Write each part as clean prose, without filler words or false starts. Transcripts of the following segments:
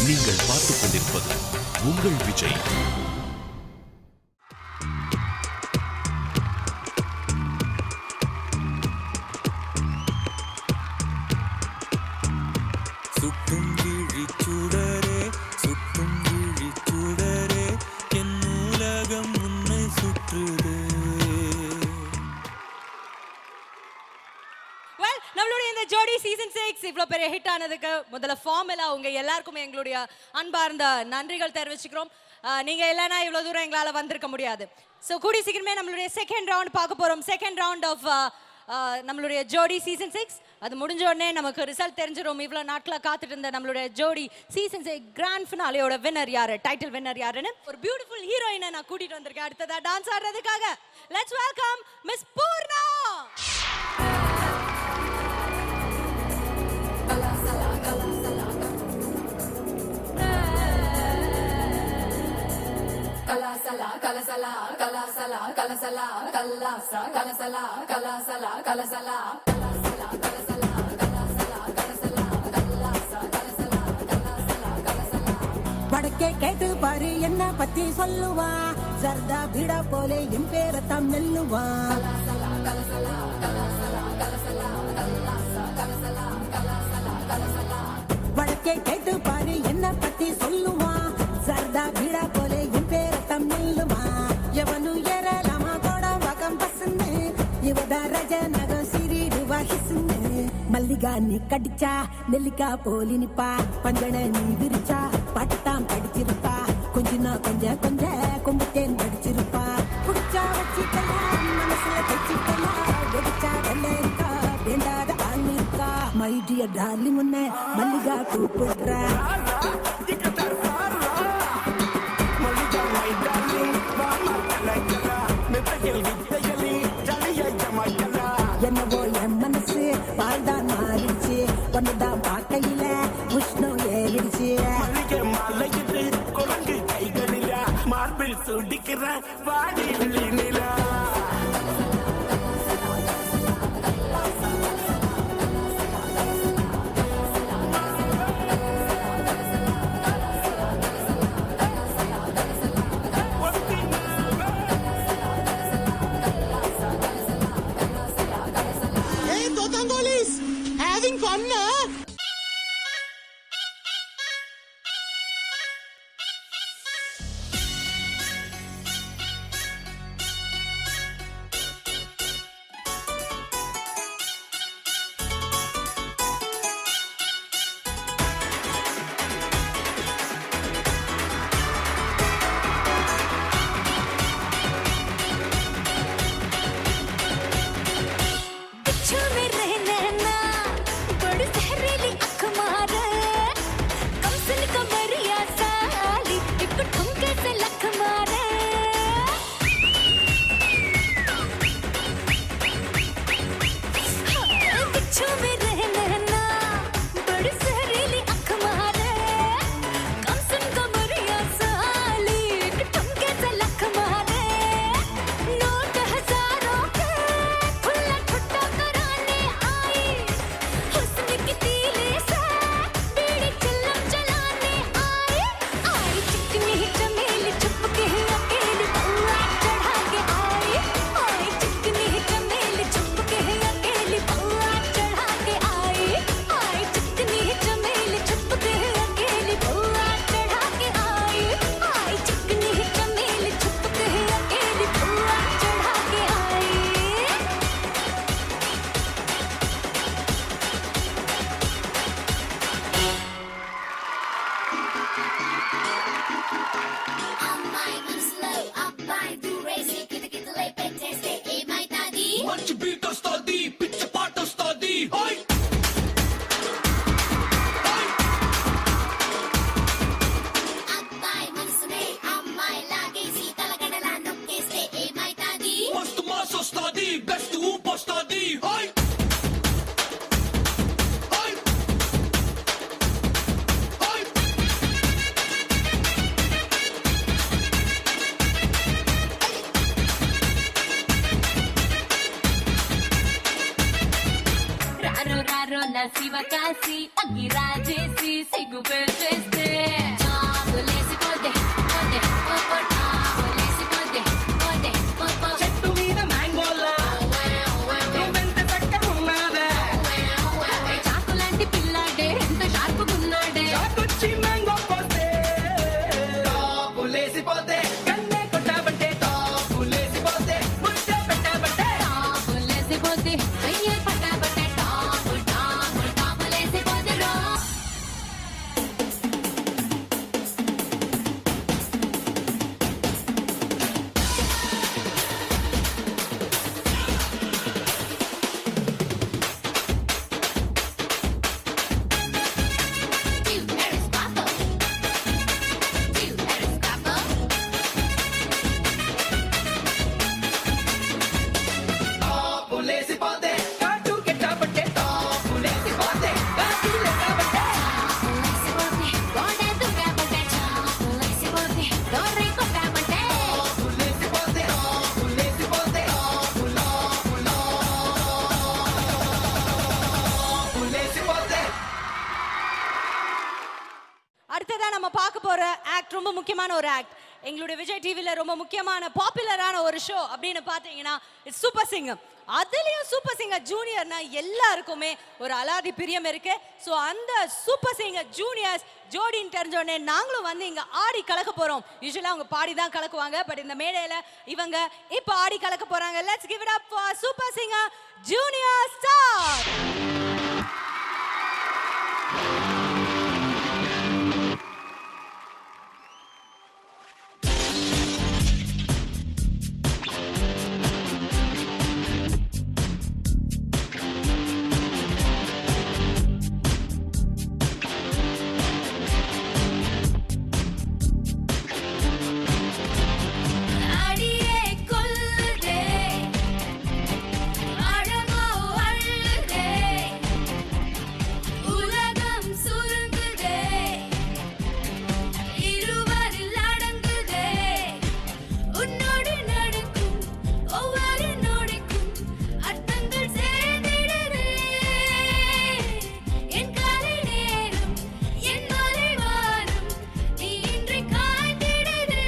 நீங்கள் பார்த்துக் கொண்டிருப்பது உங்கள் விஜய். சுட்டும் விழிச்சுடரே சுட்டும் விழிச்சுடரே என் உலகம் உன்னை சுற்றுதே. நம்மளுடைய இந்த ஜோடி சீசன் 6 இவ்வளவு பெரிய ஹிட் ஆனதுக்கு முதல்ல ஃபார்முலா உங்க எல்லாருக்குமே எங்களுடைய அன்பார்ந்த நன்றிகள் தெரிவிச்சுக்கிறோம். நீங்க இல்லைன்னா இவ்வளவு தூரம் எங்களால வந்திருக்க முடியாது. ஸோ கூடி சீக்கிரமே நம்மளுடைய செகண்ட் ரவுண்ட் பார்க்க போறோம். செகண்ட் ரவுண்ட் ஆஃப் நம்மளுடைய ஜோடி சீசன் 6 அது முடிஞ்ச உடனே நமக்கு ரிசல்ட் தெரிஞ்சிடும். இவ்வளவு நாட்களா காத்துட்டு இருந்த நம்மளுடைய ஜோடி சீசன் 6 கிராண்ட் ஃபினாலேயோட வின்னர் யாரு, டைட்டில் வின்னர் யாருன்னு ஒரு பியூட்டிஃபுல் ஹீரோயினை நான் கூட்டிட்டு வந்திருக்கேன் அடுத்ததா டான்ஸ் ஆடுறதுக்காக. Let's welcome miss Poorna. Kalasala, kalasala, kalasala, kalasala, kalasa, kalasala, kalasala, kalasala, kalasala, kalasala, kalasala, kalasala, kalasa, kalasala, kalasala, kalasala. வடக்கே கேட்டு பாரு என்ன பத்தி சொல்லுவா, ஜர்தா பீடா போலே என் பேரத்தான் மெல்லுவா. Kalasala, kalasala, kalasala, kalasala, kalasa, kalasala, kalasala, kalasala. வடக்கே கேட்டு பாரு என்ன பத்தி சொல்லுவா, ஜர்தா பீடா போலே என் பேரத்தான் மெல்லுவா. எவனு ஏறலாமா கோட வகம் பசுன்னு, இவதா ரஜ நகம் சிறிடுவா ஹிசுன்னு. மல்லிகா நீ கடிச்சா நெல்லிக்கா போலி நிப்பா, பஞ்சன நீ விரிச்சா பட்டாம் கடிச்சிருப்பா. கொஞ்சம் கொஞ்ச கொம்புத்தேன் படிச்சிருப்பா. குடிச்சா வச்சிக்கலாம் மனசுல தைச்சிக்கலாம், வெடிச்சா வெள்ள இருக்கா வேண்டாத ஆள் இருக்கா. மை டியர் டார்லிங் உன்னை மல்லிகா கூப்பிடுறா. என்னவோ என் மனசு வாழ்தான் மாறிடுச்சு, ஒன்னுதான் பார்க்கையில உஷ்ணம் ஏறிடுச்சு. குரங்கு கைகளில மார்பில் சுடிக்கிற வாடி நிலா. Having fun, na? శివకాశి అగ్గిరాజేసి సిగ్గు నీకు పెట్టేస్తే చాపలేసిపోతే పోతే పోతే చాపలేసిపోతే పోతే పోతే చెట్టు మీద మ్యాంగోలా నువ్వెంత చక్కగున్నావే చాకులాంటి పిల్లాడే ఎంత షార్పుగున్నాడే చాకొచ్చి మ్యాంగో పోతే టాపులేసిపోతే కన్నే కొట్టాబంటే టాపులేసిపోతే ముద్ద పెట్టాబంటే చాపలేసిపోతే అయ్యే పట్టాబట్టే టాపు టాపు టాపలేసిపోతే రో టాపులేసిపోతే కాటు కెట్టాబంటే టాపులేసిపోతే కాటు లెక్కాబంటే చాపలేసిపోతే గోడే దుర్గాబట్టే చాపలేసిపోతే డోరే కొట్టాబట్టే టాపులేసిపోతే టాపులేసిపోతే టాపులేసిపోతే அடுத்ததா நம்ம பார்க்க போற ஆக்ட் ரொம்ப முக்கியமான ஒரு ஆக்ட். எங்களுடைய விஜய் டிவில ரொம்ப முக்கியமான பாப்புலரான ஒரு ஷோ அப்படின்னு பார்த்தீங்கன்னா இட்ஸ் சூப்பர் சிங்கர். அதுலயும் சூப்பர் சிங்கர் ஜூனியர்னா எல்லாருக்குமே ஒரு அலாதி பிரியம் இருக்கு. ஸோ அந்த சூப்பர் சிங்கர் ஜூனியர்ஸ் ஜோடின்னு தெரிஞ்சோடனே நாங்களும் வந்து இங்க ஆடி கலக்க போறோம். யூஸ்வலா அவங்க பாடி தான் கலக்குவாங்க, பட் இந்த மேடையில இவங்க இப்போ ஆடி கலக்க போறாங்க. Let's give it up for super singer junior star. அடியே கொல்லுதே அழகோ அள்ளுதே உலகம் சுருங்குதே இருவரில் அடங்குதே உன்னோடு நடக்கும் ஒவ்வொரு நொடிக்கும் அர்த்தங்கள் சேர்ந்திடுதே என் காலை நேரம் என் மாலை வாரம் நீ இன்றி காய்ந்திடுதே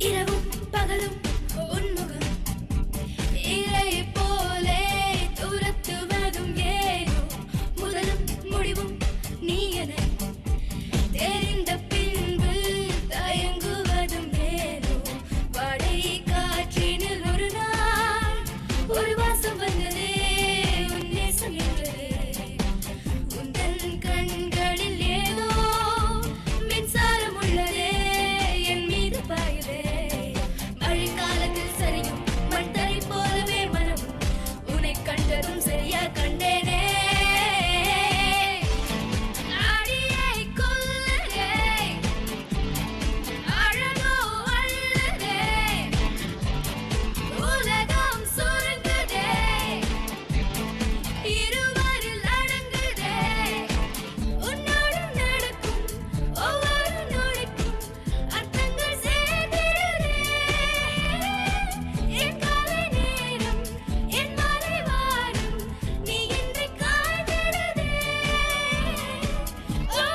இரவும் பகலும் உன்முகம் இறை போலே துரத்துவதும் ஏனோ முதலும் முடிவும் நீ என தெரிந்த பின்பு தயங்குவதும் ஏனோ படை காற்றினில் ஒரு நாள் ஒரு வாசம் வந்ததே உன் நேசம் என்றதே உந்தன் கண்களில் ஏதோ மின்சாரம் உள்ளதே என் மீது பாயுதே மழைக்காலத்தில் சரியும் மண்தரை போலவே மனமும் உன்னை கண்டதும் சரியா கண்டேனே அடியை கொல்லுதே அழகோ அள்ளுதே உலகம் சுருங்குதே இருவரில் அடங்குதே உன்னோடு நடக்கும் ஒவ்வொரு நொடிக்கும் அர்த்தங்கள் சேர்ந்திடுதே என் காலை நேரம் என் மாலை வாரம் நீ இன்றி காய்ந்திடுதே ஓ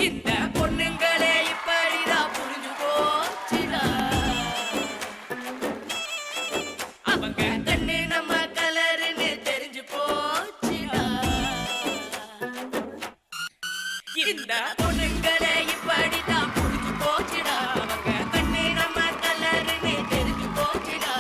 இந்த பொண்ணுங்களே இப்படிதான் புரிஞ்சு போச்சுடா. அவங்க கண்ணு நம்ம கலருன்னு தெரிஞ்சு போச்சுடா. இந்த பொண்ணுங்களே இப்படிதான் புரிஞ்சு போச்சுடா. அவங்க கண்ணு நம்ம கலருன்னு தெரிஞ்சு போச்சுடா.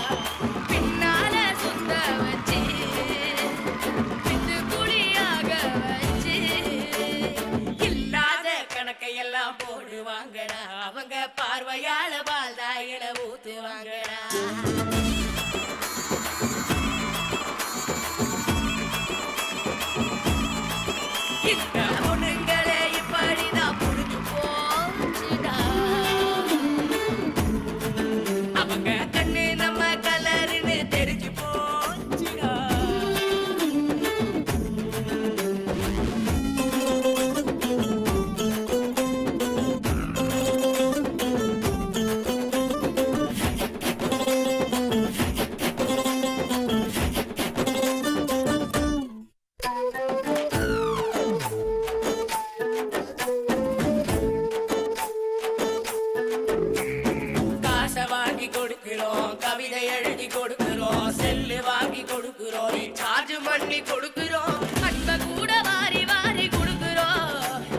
அள்ளி கொடுக்குறோம் அன்பை கூட வாரி வாரி கொடுக்குறோம்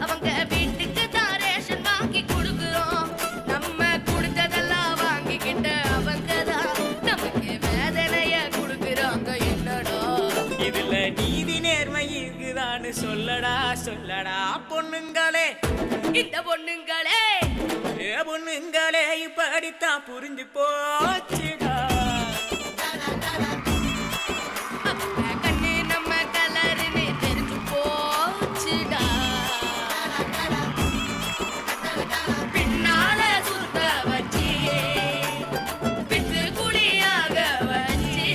அவங்க வீட்டுக்கு தான் ரேஷன் வாங்கி கொடுக்குறோம் நம்ம கொடுத்ததெல்லாம் வாங்கிக்கிட்ட அவங்க தான் நமக்கு வேதனைய கொடுக்குறாங்க என்னடா இதுல நீதி நேர்மை இருக்குதான்னு சொல்லடா சொல்லடா பொண்ணுங்களே இந்த பொண்ணுங்களே பொண்ணுங்களே இப்படித்தான் புரிஞ்சு போச்சுடா அவங்க கண்ணு நம்ம கலருன்னு தெரிஞ்சு போச்சுடா பின்னால சுத்த வச்சு பித்து குடியாக வச்சு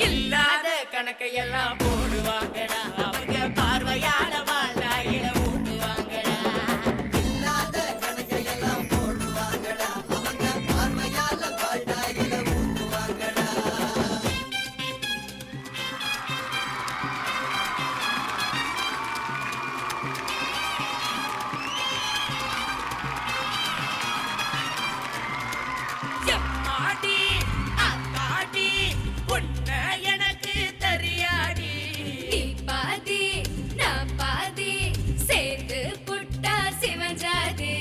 இல்லாத கணக்கையெல்லாம் போடுவாங்கடா அவங்க பார்வையால வாழ்நாயில ஊட்டுவாங்கடா எம்மாடி அத்தாடி உன்னை எனக்கு தெரியாடி நீ பாதி நான் பாதி சேர்ந்து புட்டா சிவஞ்சாதி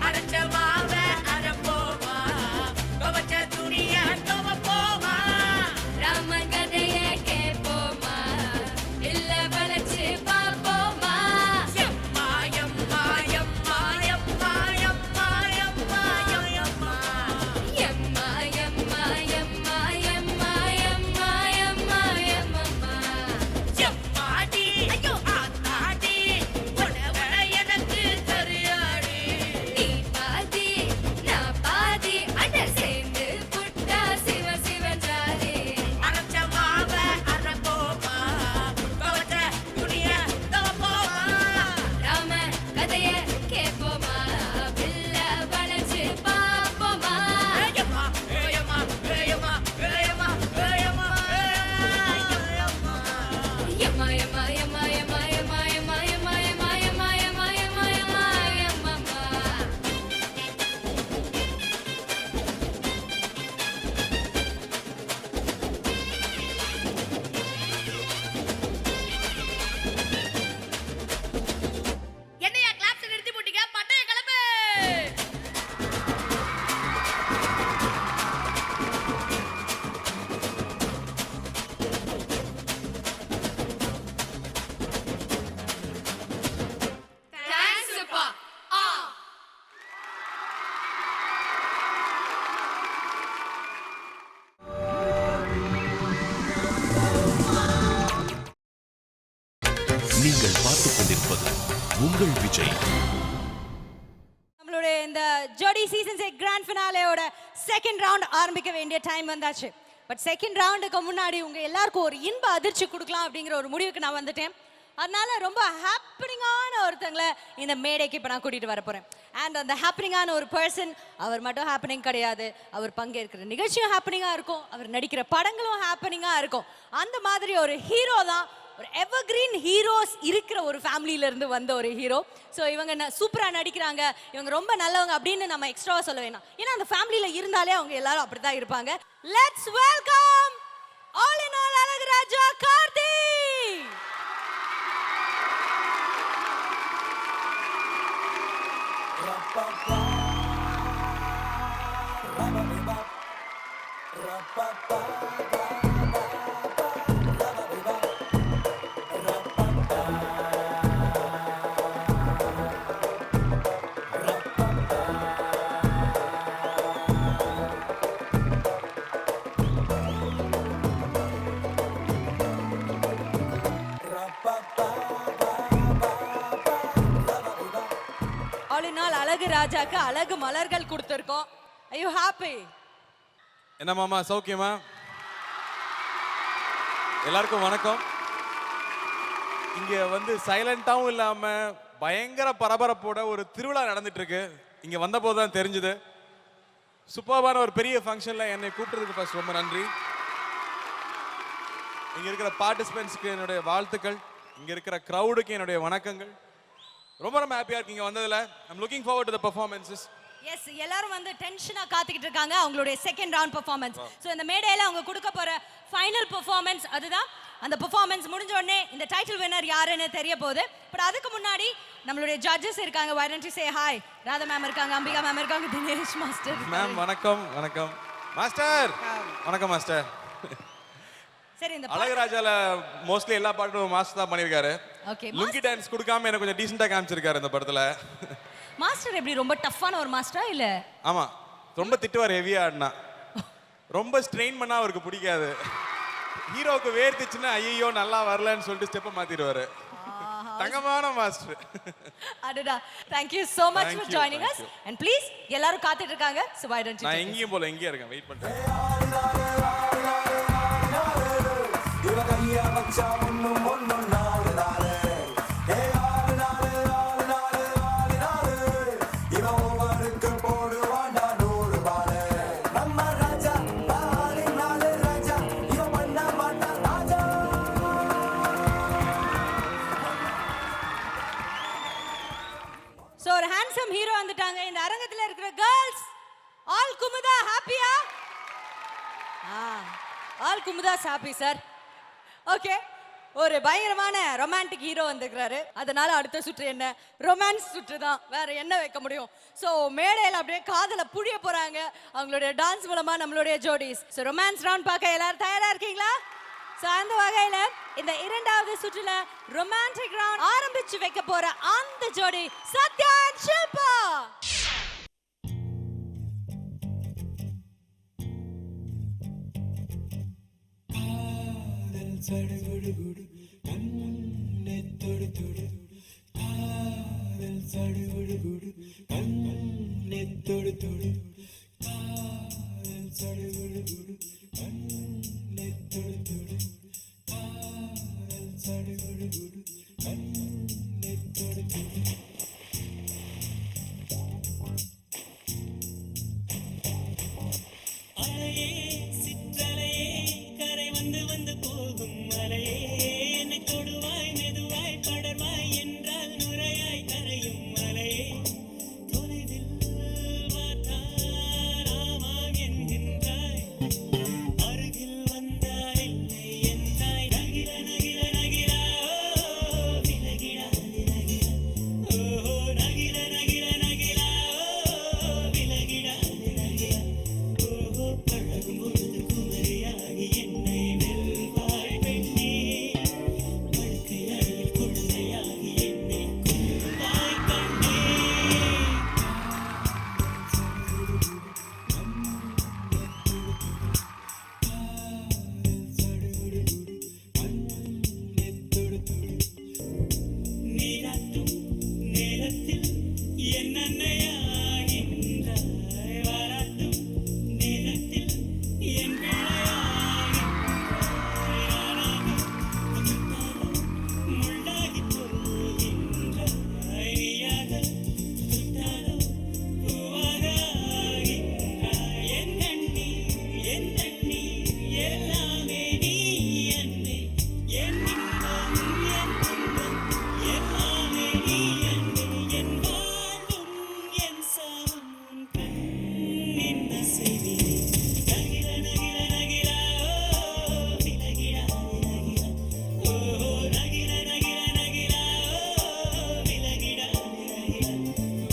அரைச்ச மாவ அரைப்போமா துவச்ச துணிய துவப்போமா ராமன் கதைய கேட்போமா இல்ல வளைச்சு பார்ப்போமா எம்மா எம்மா எம்மா எம்மா எம்மா எம்மா எம்மா எம்மா எம்மா எம்மா எம்மா எம்மா எம்மா எம்மா எம்மாடி ஐயோ ஆத்தாடி உடவ எனக்கு தெரியாடி நீ பாதி நான் பாதி அட சேர்ந்து புட்டா சிவ சிவஞ்சாதி அரைச்ச மாவ அரைப்போமா துவச்ச துணிய துவப்போமா ராம கதைய கேட்போமா பில்ல வளைச்சு பார்ப்போமா ஏயம்மா ஏயம்மா ஏயம்மா ஏயம்மா ஏயம்மா எம்மா எம்மா எம்மா எம்மா எம்மா எம்மா எம்மா எம்மா எம்மா எம்மா எம்மா எம்மா எம்மா என்னையா கிளாப்ஸ் நிறுத்தி போட்டீங்க பட்டைய கிளம்பு தேங்க்ஸ் அப்பா ஆ நீங்கள் பார்த்துக் கொண்டிருப்பது உங்கள் விஜய். நம்மளுடைய இந்த Jodi season 6 grand ஃபினாலேயோட second round ஆரம்பிக்க வேண்டிய டைம் வந்தாச்சு. பட் செகண்ட் ரவுண்டுக்கு முன்னாடி உங்க எல்லாருக்கும் ஒரு இன்ப அதிர்ச்சி கொடுக்கலாம் அப்படிங்கிற ஒரு முடிவுக்கு நான் வந்துட்டேன். அதனால ரொம்ப ஹாப்பனிங்கான ஒருத்தங்களை இந்த மேடைக்கு இப்போ நான் கூட்டிட்டு வர போறேன். அண்ட் அந்த ஹாப்பனிங்கான ஒரு பர்சன் அவர் மட்டும் ஹாப்பனிங் கிடையாது, அவர் பங்கேற்கிற நிகழ்ச்சியும் ஹாப்பனிங்காக இருக்கும், அவர் நடிக்கிற படங்களும் ஹாப்பனிங்காக இருக்கும். அந்த மாதிரி ஒரு ஹீரோ தான், ஒரு எவர்கிரீன் ஹீரோஸ் இருக்கிற ஒரு ஃபேமிலியில இருந்து வந்த ஒரு ஹீரோ. ஸோ இவங்க சூப்பராக நடிக்கிறாங்க, இவங்க ரொம்ப நல்லவங்க அப்படின்னு நம்ம எக்ஸ்ட்ராவாக சொல்ல வேணாம். ஏன்னா அந்த ஃபேமிலியில் இருந்தாலே அவங்க எல்லாரும் அப்படி தான் இருப்பாங்க. Let's welcome all in all Azhaguraja Karthi. All in all Azhagu ராஜாக்கு அழகு மலர்கள் கொடுத்துருக்கோம். Are you happy? என்ன மாமா சௌக்கியமா? எல்லாருக்கும் வணக்கம். இங்க வந்து சைலண்டாவும் இல்லாம பயங்கர பரபரப்போட ஒரு திருவிழா நடந்துட்டு இருக்கு. இங்க வந்த போது தான் தெரிஞ்சது. சூப்பர்பான ஒரு பெரிய ஃபங்க்ஷன்ல என்னை கூப்பிட்டதுக்கு ஃபர்ஸ்ட் ரொம்ப நன்றி. இங்க இருக்கிற பார்ட்டிசிபென்ட்ஸ்க்கு என்னுடைய வாழ்த்துக்கள், இங்க இருக்கிற கிரவுடுக்கு என்னுடைய வணக்கங்கள். ரொம்ப ரொம்ப ஹாப்பியா இருக்கு இங்க வந்ததுல. I'm looking forward to the performances. Yes, எல்லாரும் வந்து டென்ஷனா காத்துக்கிட்டு இருக்காங்க அவங்களுடைய செகண்ட் ரவுண்ட் பெர்ஃபார்மன்ஸ். ஸோ இந்த மேடையில அவங்க கொடுக்க போற ஃபைனல் பெர்ஃபார்மன்ஸ் அதுதான் அந்த பெர்ஃபார்மன்ஸ் முடிஞ்ச உடனே இந்த டைட்டில் வின்னர் யாருன்னு தெரிய போகுது. பட் அதுக்கு முன்னாடி நம்மளுடைய ஜட்ஜஸ் இருக்காங்க. why don't you say hi? Radha ma'am இருக்காங்க, அம்பிகா மேம் இருக்காங்க, தினேஷ் மாஸ்டர் மேம் வணக்கம். வணக்கம் மாஸ்டர். வணக்கம் மாஸ்டர். சரி, இந்த அழகராஜால மோஸ்ட்லி எல்லா பாட்டும் மாஸ்டர் தான் பண்ணியிருக்காரு. ஓகே, லுங்கி டான்ஸ் கொடுக்காம எனக்கு கொஞ்சம் டீசெண்டா காமிச்சிருக்காரு இந்த படத்துல. மாஸ்டர் எப்படி ரொம்ப டஃப்பான ஒரு மாஸ்டரா இல்ல? ஆமா, ரொம்ப திட்டுவார் ஹெவியா ஆடினா. ரொம்ப ஸ்ட்ரெயின் பண்ணா அவருக்கு பிடிக்காது. ஹீரோவுக்கு வேர்த்துச்சுன்னா ஐயோ நல்லா வரலன்னு சொல்லிட்டு ஸ்டெப்பை மாத்திடுவாரு. தங்கமான மாஸ்டர். அடடா, thank you so much Thank for you, joining us. thank you. And please எல்லாரும் காத்துட்டு இருக்காங்க. So why don't you நான் take this? எங்கேயும் போல எங்கேயே இருக்கேன், வெயிட் பண்றேன். So ஒரு handsome hero வந்துட்டாங்க. இந்த அரங்கத்துல இருக்கிற girls all குமுதா ஹாப்பியா? All Kumudhas happy sir. Okay, ஒரு பயங்கரமான ரொமான்டிக் ஹீரோ வந்திருக்கிறாரு. அதனால அடுத்த சுற்று என்ன? ரொமான்ஸ் சுற்று தான், வேற என்ன வைக்க முடியும்? ஸோ மேடையில் அப்படியே காதல புழிய போறாங்க அவங்களுடைய டான்ஸ் மூலமா நம்மளுடைய ஜோடிஸ். ஸோ ரொமான்ஸ் ரவுண்ட் பார்க்க எல்லாரும் தயாரா இருக்கீங்களா? ஸோ அந்த வகையில இந்த இரண்டாவது சுற்றுல ரொமான்டிக் ரவுண்ட் ஆரம்பிச்சு வைக்க போற அந்த ஜோடி சத்யா and ஷில்பா. சடுகுடுகுடு கண்ணே தொடு தொடு காதல் சடுகுடுகுடு கண்ணே தொடு தொடு காதல் சடுகுடுகுடு கண்ணே தொடு தொடு காதல் சடுகுடுகுடு கண்ணே தொடு தொடு. அலையே சிற்றலையே கரை வந்து வந்து போகும் மலையே என்னை தொடுவாய் மெதுவாய் படர்வாய் என்றால் நுரையாய் கரையும் மலையே தொலைவில் பார்த்தால் ஆமாம் என்கின்றாய் அருகில் வந்தால் இல்லை என்றாய் நகிர நகிர நகிரா விலகிடா விலகிடா ஓஹோ நகிர நகிர நகிரா விலகிடா விலகிடா ஓஹோ பழகும் பொழுது குமரியாகி என்னை வெல்வாய் பெண்ணே படுக்கை அறையில் குழந்தையாகி என்னை கொள்வாய் கண்ணே. நீராட்டும் நேரத்தில் என் அன்னையாகின்றாய் வாராட்டும் நேரத்தில் என் பிள்ளையாகின்றாய் நானாக முள்ளாகி போகின்றாய் நீயாக தொட்டாலோ பூவாக ஆகின்றாய் என் கண்ணீர் எல்லாமே நீ அன்பே என் இன்பம் என் துன்பம் எல்லாமே நீ அன்பே என் வாழ்வும் என் சாவும் உன் கண்ணின் அசைவிலே நகிர நகிர நகிரா விலகிடா விலகிடா ஓஹோ நகிர நகிர நகிரா விலகிடா விலகிடா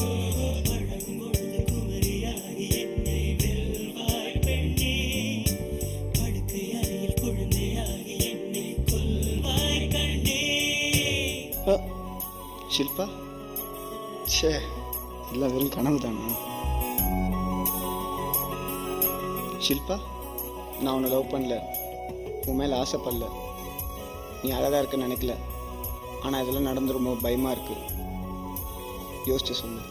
ஓஹோ பழகும் பொழுது குமரியாகி என்னை வெல்வாய் பெண்ணே படுக்கை அறையில் குழந்தையாகி என்னை கொல்வாய் கண்ணே. ஷில்பா, ஷே எல்லாம் வெறும் கனவு தானா? ஷில்பா, நான் உன்னை லவ் பண்ணல, உன் மேலே ஆசைப்படல, நீ அழகாக இருக்குன்னு நினைக்கல. ஆனால் இதெல்லாம் நடந்துருமோ பயமாக இருக்கு. யோசிச்சு சொல்லு.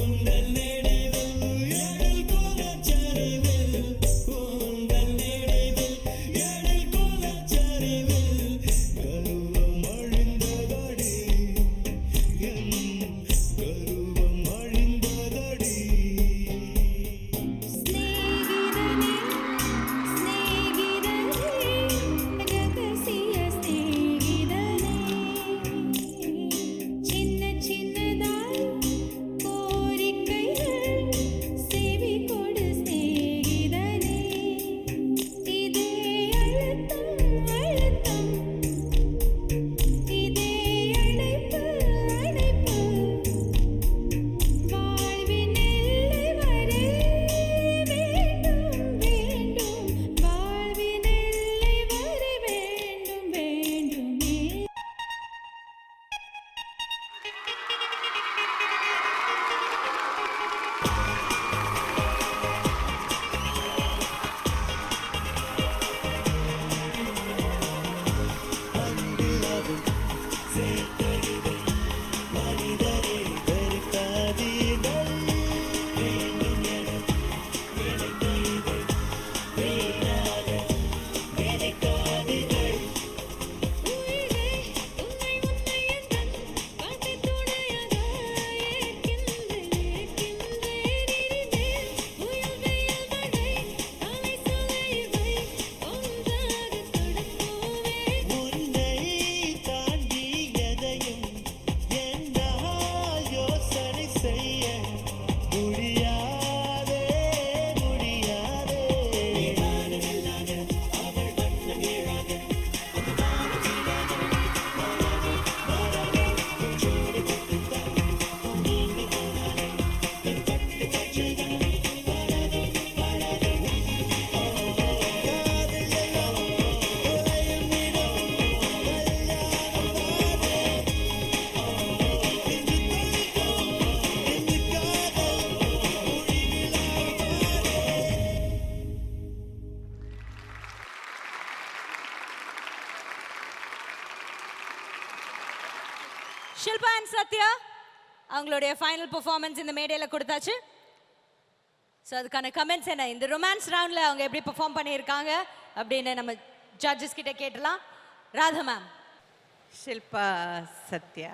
உந்தல் நெடிதல் எழில் கோலச்சரவே ஷில்பா அண்ட் சத்யா அவங்களுடைய ஃபைனல் பெர்ஃபார்மன்ஸ் இந்த மேடையில் கொடுத்தாச்சு. ஸோ அதுக்கான கமெண்ட்ஸ் என்ன, இந்த ரொமான்ஸ் ரவுண்டில் அவங்க எப்படி பெர்ஃபார்ம் பண்ணியிருக்காங்க அப்படின்னு நம்ம ஜட்ஜஸ் கிட்ட கேட்டலாம். Radha ma'am. Shilpa Sathya,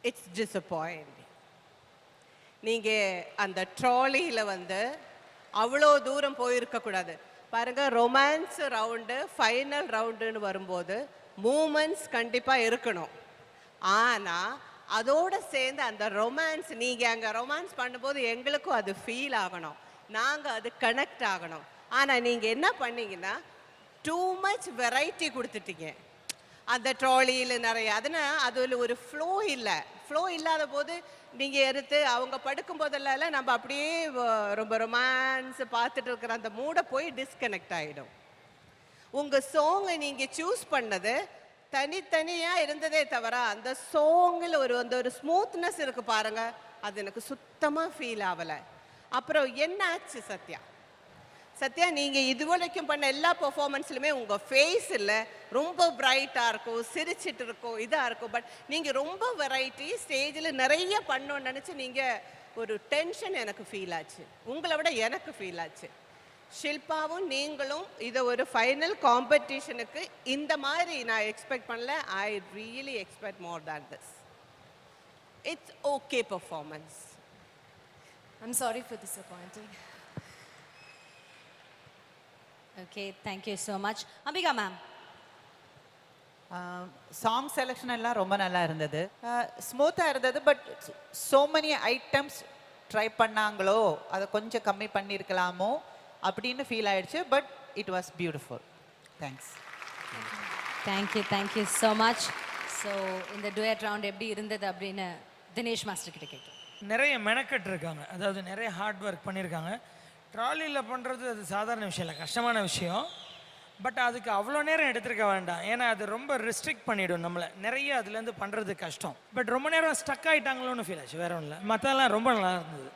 it's disappointing. நீங்கள் அந்த ட்ராலியில் வந்து அவ்வளோ தூரம் போயிருக்கக்கூடாது. பாருங்கள், ரொமான்ஸ் ரவுண்டு ஃபைனல் ரவுண்டுன்னு வரும்போது மூமெண்ட்ஸ் கண்டிப்பாக இருக்கணும். ஆனால் அதோடு சேர்ந்து அந்த ரொமான்ஸ், நீங்கள் அங்கே ரொமான்ஸ் பண்ணும்போது எங்களுக்கும் அது ஃபீல் ஆகணும், நாங்கள் அது கனெக்ட் ஆகணும். ஆனால் நீங்கள் என்ன பண்ணீங்கன்னா டூ மச் வெரைட்டி கொடுத்துட்டீங்க அந்த ட்ராலியில் நிறைய. அதனால் அதில் ஒரு ஃப்ளோ இல்லை. ஃப்ளோ இல்லாத போது நீங்கள் எடுத்து அவங்க படுக்கும் போதெல்லாம் நம்ம அப்படியே ரொம்ப ரொமான்ஸ் பார்த்துட்டு இருக்கிற அந்த மூடை போய் டிஸ்கனெக்ட் ஆகிடும். உங்கள் சாங்கை நீங்கள் சூஸ் பண்ணது தனித்தனியாக இருந்ததே தவிர அந்த சாங்கில் ஒரு ஸ்மூத்னஸ் இருக்குது பாருங்கள், அது எனக்கு சுத்தமாக ஃபீல் ஆகலை. அப்புறம் என்ன ஆச்சு சத்யா? சத்யா, நீங்கள் இதுவரைக்கும் பண்ண எல்லா பெர்ஃபார்மன்ஸ்லையுமே உங்கள் ஃபேஸ் இல்லை ரொம்ப பிரைட்டாக இருக்கும், சிரிச்சிட்டு இருக்கும், இதாக இருக்கும். பட் நீங்கள் ரொம்ப வெரைட்டி ஸ்டேஜில் நிறைய பண்ணோன்னு நினச்சி நீங்கள் ஒரு டென்ஷன் எனக்கு ஃபீல் ஆச்சு. உங்களை விட எனக்கு ஃபீல் ஆச்சு. ஷில்பாவும் நீங்களும் இதை ஒரு ஃபைனல் காம்படிஷனுக்கு இந்த மாதிரி நான் எக்ஸ்பெக்ட் பண்ணல. I really expect more than this. It's okay performance. I'm sorry for disappointing. Okay, thank you so much. Ambika ma'am. Song selection எல்லாம் ரொம்ப நல்லா இருந்தது, ஸ்மூத்தாக இருந்தது. But so many items try பண்ணாங்களோ, அதை கொஞ்சம் கம்மி பண்ணியிருக்கலாமோ அப்படின்னு ஃபீல் ஆயிடுச்சு. But it was beautiful. Thanks. Thank you so much. So இந்த டுயட் ரவுண்ட் எப்படி இருந்தது அப்படின்னு தினேஷ் மாஸ்டர் கிட்ட கேட்டோம். நிறைய மெனக்கட்டு இருக்காங்க, அதாவது நிறைய ஹார்ட் ஒர்க் பண்ணியிருக்காங்க. ட்ராலியில் பண்ணுறது அது சாதாரண விஷயம் இல்லை, கஷ்டமான விஷயம். பட் அதுக்கு அவ்வளோ நேரம் எடுத்துருக்க வேண்டாம், ஏன்னா அது ரொம்ப ரெஸ்ட்ரிக்ட் பண்ணிவிடும் நம்மளை. நிறைய அதுலேருந்து பண்ணுறது கஷ்டம். பட் ரொம்ப நேரம் ஸ்டக் ஆகிட்டாங்களோன்னு ஃபீல் ஆச்சு, வேற ஒன்றும் இல்லை. மற்றெல்லாம் ரொம்ப நல்லா இருந்தது.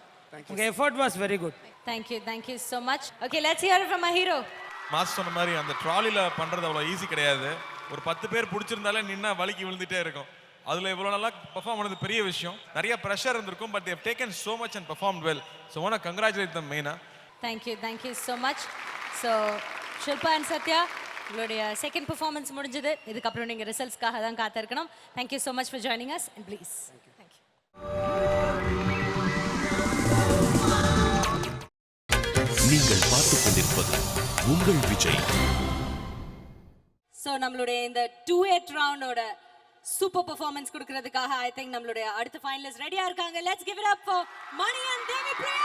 உங்கள் effort was very good. Thank you so much. Okay, let's hear from my hero. Mass சொன்ன மாதிரி அந்த ட்ராலியில் பண்ணுறது அவ்வளோ ஈஸி கிடையாது. ஒரு 10 பேர் பிடிச்சிருந்தாலே நின்னா வலிக்கு விழுந்துட்டே இருக்கும். அதில் இவ்வளோ நல்லா பெர்ஃபார்ம் பண்ணது பெரிய விஷயம். நிறைய ப்ரெஷர் இருந்திருக்கும், but Dev taken so much and perform well. So want to congratulate them மெயினாக. Thank you so much. So Shilpa and Sathya, உங்களுடைய செகண்ட் பெர்ஃபார்மன்ஸ் முடிஞ்சது. இதுக்கப்புறம் நீங்கள் ரிசல்ட்ஸ்க்காக தான் காத்திருக்கணும். Thank you so much for joining us and please. நீங்கள் பார்த்துக் கொண்டிருப்பது உங்கள் விஜய். ஸோ நம்மளுடைய இந்த டூயட் ரவுண்டோட சூப்பர் பெர்ஃபார்மன்ஸ் கொடுக்கறதுக்காக ஐ திங்க் நம்மளுடைய அடுத்த ஃபைனலிஸ்ட் ரெடியா இருக்காங்க. Let's give it up for Mani and Devi Priya.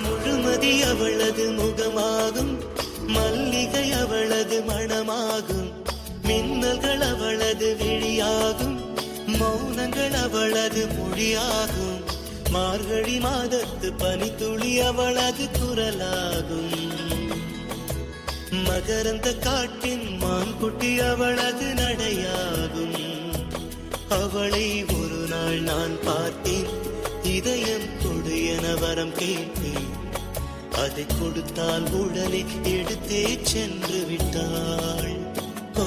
முழுமதி அவளது முகமாகும், மல்லிகை அவளது மணமாகும், மின்னல்கள் அவளது விழியாகும், மௌனங்கள் அவளது மொழியாகும், மார்கழி மாதத்து பனித்துளி அவளது குரலாகும், மகரந்த காட்டின் மான்குட்டி அவளது நடையாகும். அவளை ஒரு நாள் நான் பார்த்தேன், இதயம் கொடு என வரம் கேட்டேன், அதை கொடுத்தால் உடனே எடுத்தே சென்று விட்டாள். ஓ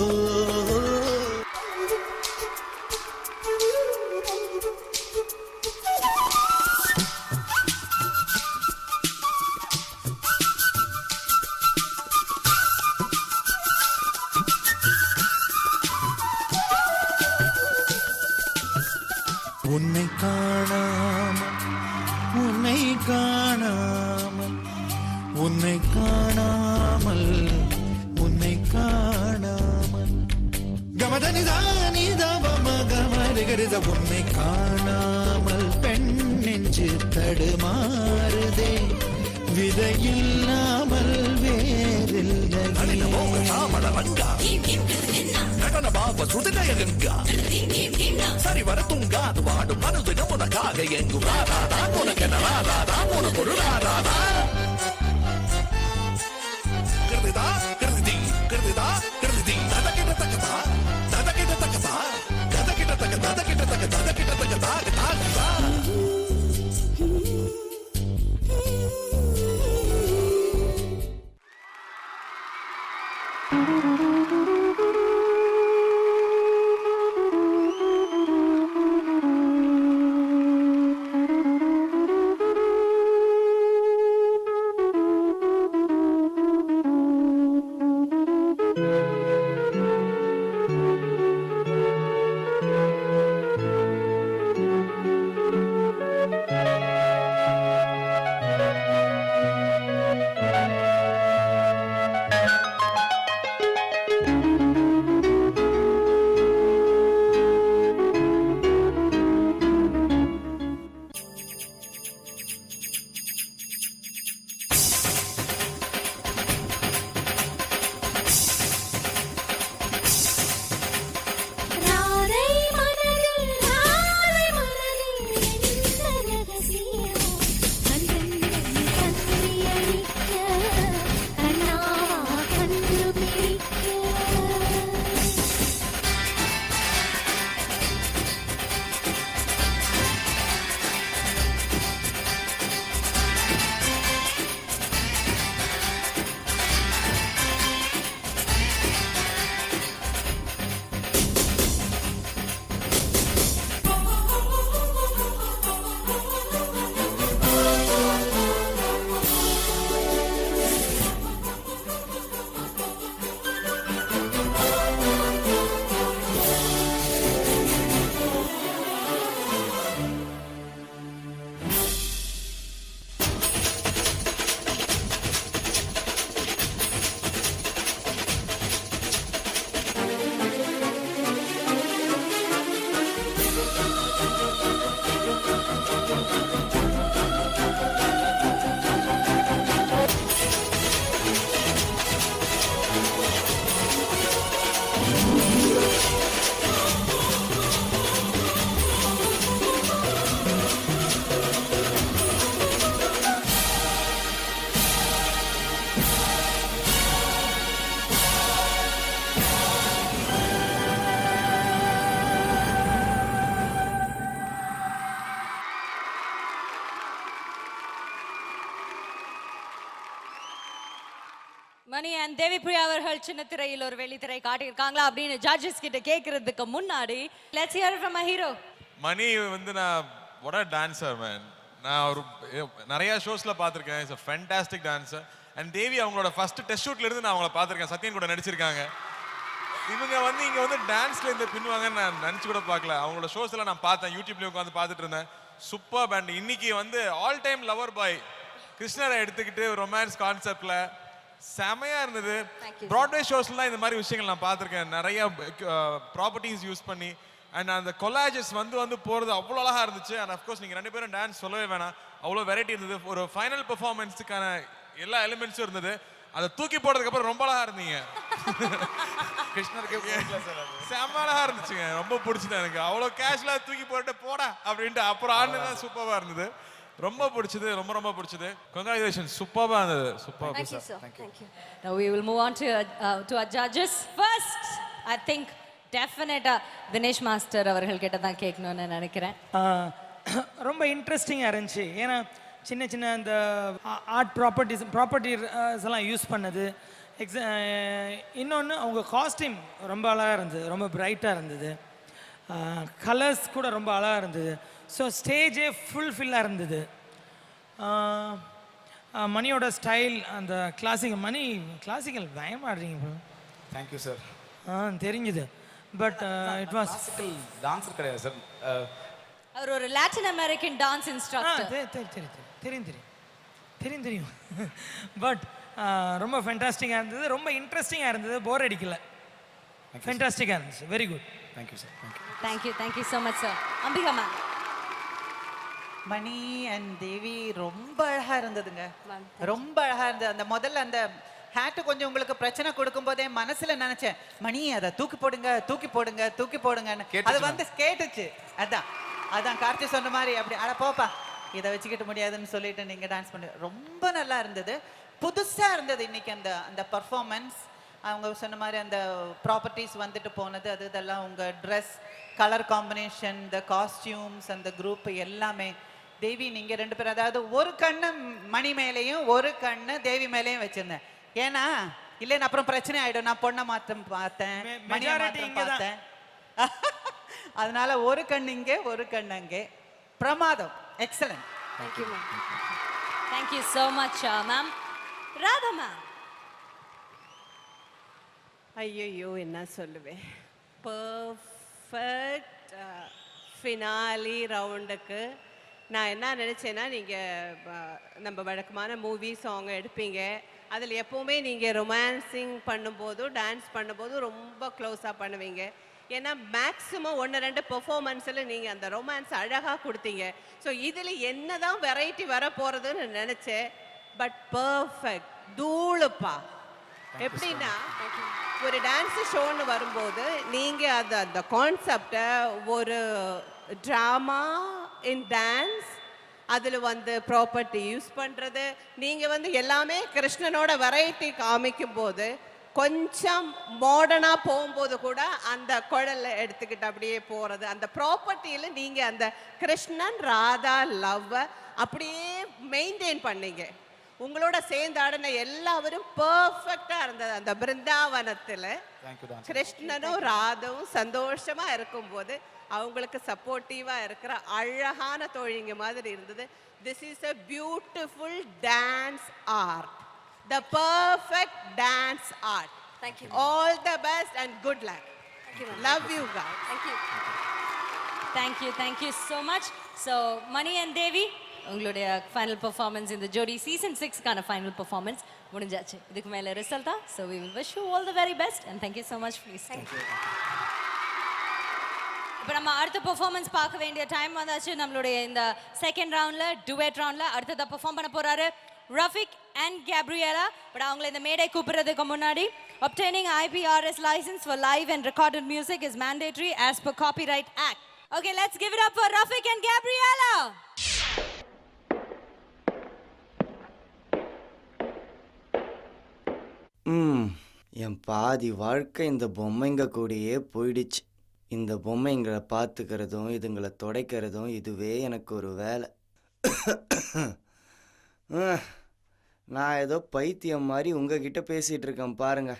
உன்னை காணாமல் உன்னை காணாமல் உன்னை காணாமல் உன்னை காணாமல் கமதனிதானிதமகமருகருத உன்னை காணாமல் பெண் நெஞ்சு தடுமாறுதே விதையில்லாமல் வேறில்லை சரி வர தூங்காது வாடும் மனது உனக்காக எங்கும் ராராதா உனக்கென ராராதா உனக்கு ஒரு ராராதா கிருதிதா கிருதி கிருதிதா கிருதி ததகிட தகதா ததகிட தகதா ததகிட தக ததகிட தக ததகிட தக தாக தாக ராரை மனதில் ராரை மனதில் என்ன ரகசியமோ கண்ணன் கண்ணியடிக்க கண்ணாவா கண்டுபிடிக்க மணி அண்ட் தேவி பிரியா அவர்கள் சின்ன திரையில் ஒரு வெள்ளித்திரை காட்டியிருக்காங்களா அப்படின்னு ஜட்ஜஸ் கிட்ட கேட்கறதுக்கு முன்னாடி let's hear from a hero. மணி வந்து நான் what a dancer man. நான் ஒரு நிறைய ஷோஸ்ல பார்த்திருக்கேன். Is a fantastic dancer. And Devi அவங்களோட ஃபர்ஸ்ட் டெஸ்ட் ஷூட்ல இருந்து நான் அவங்கள பார்த்திருக்கேன். சத்யன் கூட நடிச்சிருக்காங்க. இவங்க வந்து இங்க வந்து டான்ஸ்ல இந்த பின்னுவாங்கன்னு நான் நினைச்சு கூட பார்க்கல. அவங்களோட ஷோஸ் எல்லாம் நான் பார்த்தேன், யூடியூப்ல உட்காந்து பார்த்துட்டு இருந்தேன். Super band. இன்னைக்கு வந்து ஆல் டைம் லவர் பாய் கிருஷ்ணரை எடுத்துக்கிட்டு ரொமான்ஸ் கான்செப்ட்ல செமையா இருந்தது. பிராட்வே ஷோஸ்லாம் இந்த மாதிரி விஷயங்கள் நான் பார்த்துருக்கேன். நிறைய ப்ராப்பர்ட்டிஸ் யூஸ் பண்ணி அண்ட் அந்த கொலாஜஸ் வந்து போகிறது அவ்வளோ அழகாக இருந்துச்சு. அண்ட் அஃப்கோர்ஸ் நீங்கள் ரெண்டு பேரும் டான்ஸ் சொல்லவே வேணாம், அவ்வளோ வெரைட்டி இருந்தது. ஒரு ஃபைனல் பெர்ஃபார்மன்ஸுக்கான எல்லா எலிமெண்ட்ஸும் இருந்தது. அதை தூக்கி போடுறதுக்கு அப்புறம் ரொம்ப அழகா இருந்தீங்க. கிருஷ்ணருக்கு செம்ம அழகா இருந்துச்சுங்க, ரொம்ப பிடிச்சது எனக்கு. அவ்வளோ கேஷுவலா தூக்கி போட்டு போடா அப்படின்ட்டு அப்புறம் ஆடுனதான் சூப்பராக இருந்தது. ரொம்ப பிடிச்சது, ரொம்ப ரொம்ப பிடிச்சது. கங்க்ராச்சுலேஷன், சூப்பராக இருந்தது. Super. Thank you, sir. Thank you. Now we will move on to our judges. First, I think definitely Dinesh master அவர்கள் கிட்ட தான் கேட்கணும்னு நினைக்கிறேன். ரொம்ப இன்ட்ரெஸ்டிங்காக இருந்துச்சு. ஏன்னா சின்ன சின்ன அந்த ஆர்ட் ப்ராப்பர்ட்டிஸ் எல்லாம் யூஸ் பண்ணது. இன்னொன்று அவங்க காஸ்டியூம் ரொம்ப அழகாக இருந்தது, ரொம்ப பிரைட்டாக இருந்தது. கலர்ஸ் கூட ரொம்ப அழகாக இருந்தது. ஸோ ஸ்டேஜே ஃபுல்ஃபில்லாக இருந்தது. மணியோட ஸ்டைல், அந்த கிளாசிக்கல் பயமாடுறீங்க ப்ரோ. Thank you sir. தெரிஞ்சுது. But it was classical dancer கிடையாது சார். அவர் ஒரு லாட்டின் அமெரிக்கன் டான்ஸ் இன்ஸ்ட்ரக்டர். தெரியும். பட் ரொம்ப ஃபென்டாஸ்டிக்காக இருந்தது, ரொம்ப இன்ட்ரெஸ்டிங்காக இருந்தது, போர் அடிக்கல. ஃபென்டாஸ்டிக்காக இருந்துச்சு. Very good. Thank you sir. Thank you so much sir. Ambika ma'am. Mani and Devi ரொம்ப அழகா இருந்ததுங்க. ரொம்ப அழகா இருந்தது. அந்த முதல்ல அந்த ஹேட்டு கொஞ்சம் உங்களுக்கு பிரச்சனை கொடுக்கும் போதே மனசுல நினைச்சேன், மணி அதை தூக்கி போடுங்கன்னு. அது வந்து கேட்டுச்சு. அதான் கார்த்தி சொன்ன மாதிரி அப்படி அட போப்பா இதை வச்சுக்கிட்டு முடியாதுன்னு சொல்லிட்டு நீங்க டான்ஸ் பண்ணி ரொம்ப நல்லா இருந்தது. புதுசா இருந்தது இன்னைக்கு அந்த பர்ஃபார்மன்ஸ். அவங்க சொன்ன மாதிரி அந்த ப்ராப்பர்ட்டிஸ் வந்துட்டு போனது, இதெல்லாம் உங்க ட்ரெஸ், கலர் காம்பினேஷன், த காஸ்டியூம்ஸ், அந்த குரூப் எல்லாமே. தேவி நீங்க 2 பேரும், அதாவது ஒரு கண்ணு மணி மேலேயும் ஒரு கண்ணு தேவி மேலேயும் வச்சிருந்தேன். ஏன்னா இல்லைன்னு அப்புறம் பிரச்சனை ஆயிடும். நான் பொண்ணை மாத்திரம் பார்த்தேன், மணியை மாத்திரம் பார்த்தேன். அதனால ஒரு கண்ணு இங்கே ஒரு கண்ணு அங்கே. பிரமாதம். Excellent. Thank you ma'am. Thank you so much ma'am. Radha ma'am. ஐயோ என்ன சொல்லுவேன். பர்ஃபெக்ட் ஃபினாலி ரவுண்டுக்கு நான் என்ன நினச்சேன்னா, நீங்கள் நம்ம வழக்கமான மூவி சாங் எடுப்பீங்க, அதில் எப்போவுமே நீங்கள் ரொமான்சிங் பண்ணும்போதும் டான்ஸ் பண்ணும்போதும் ரொம்ப க்ளோஸாக பண்ணுவீங்க. ஏன்னா மேக்ஸிமம் 1-2 பெர்ஃபார்மன்ஸில் நீங்கள் அந்த ரொமான்ஸ் அழகாக கொடுத்தீங்க. ஸோ இதில் என்ன தான் வெரைட்டி வர போகிறதுன்னு நினச்சேன். பட் பர்ஃபெக்ட் தூளுப்பா. எப்படின்னா ஒரு டான்ஸ் ஷோன்னு வரும்போது நீங்கள் அந்த கான்செப்டை ஒரு ட்ராமா இன் டான்ஸ், அதில் வந்து ப்ராப்பர்ட்டி யூஸ் பண்ணுறது, நீங்கள் எல்லாமே கிருஷ்ணனோட வெரைட்டி காமிக்கும் போது கொஞ்சம் மாடர்னாக போகும்போது கூட அந்த குழலை எடுத்துக்கிட்டு அப்படியே போகிறது, அந்த ப்ராப்பர்ட்டியில் நீங்கள் அந்த கிருஷ்ணன் ராதா லவ்வை அப்படியே மெயின்டைன் பண்ணீங்க. உங்களோட சேர்ந்து ஆடின எல்லாரும் பர்ஃபெக்டாக இருந்தது. அந்த பிருந்தாவனத்தில் கிருஷ்ணனும் ராதாவும் சந்தோஷமாக இருக்கும்போது அவங்களுக்கு சப்போர்ட்டிவாக இருக்கிற அழகான தோழிங்க மாதிரி இருந்தது. This is a beautiful dance art, the perfect dance art. Thank you. All the best and good luck. Thank you. Love you guys. Thank you so much. So Mani and Devi, உங்களுடைய final performance இந்த Jodi season 6க்கான final performance முடிஞ்சாச்சு. இதுக்கு மேலே ரிசல்ட்டா. So we will wish you all the very best and thank you so much. Please. Thank you. இப்போ நம்ம அடுத்த பெர்ஃபார்மன்ஸ் பார்க்க வேண்டிய டைம் வந்தாச்சு. நம்மளுடைய இந்த செகண்ட் ரவுண்டில் டுவேட் ரவுண்டில் அடுத்ததாக பெர்ஃபார்ம் பண்ண போகிறாரு ரஃபிக் அண்ட் கேப்ரியலா. பட் அவங்களை இந்த மேடை கூப்பிடுறதுக்கு முன்னாடி, obtaining IPRS license for live and recorded music is mandatory as per Copyright Act. Okay, let's give it up for Rafik and Gabriella. என் பாதி வாழ்க்கை இந்த பொம்மைங்க கூடயே போயிடுச்சு. இந்த பொம்மைங்களை பார்த்துக்கிறதும் இதுங்களை துடைக்கிறதும் இதுவே எனக்கு ஒரு வேலை. நான் ஏதோ பைத்தியம் மாதிரி உங்ககிட்ட பேசிகிட்டு இருக்கேன் பாருங்க.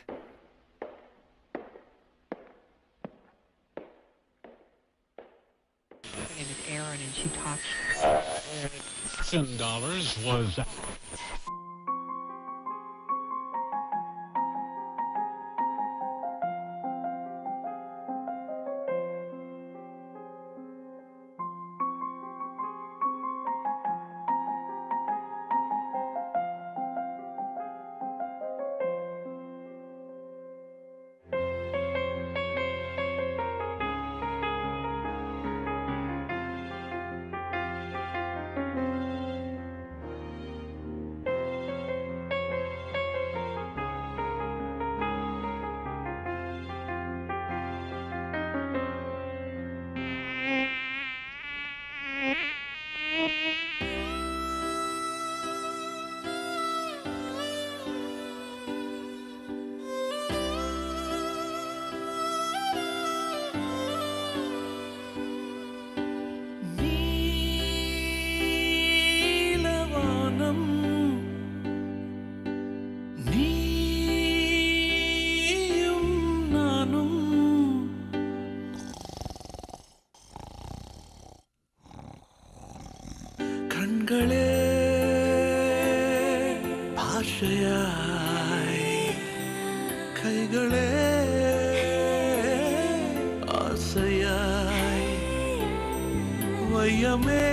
$10 was கைகளே ஆசையாய் வையமே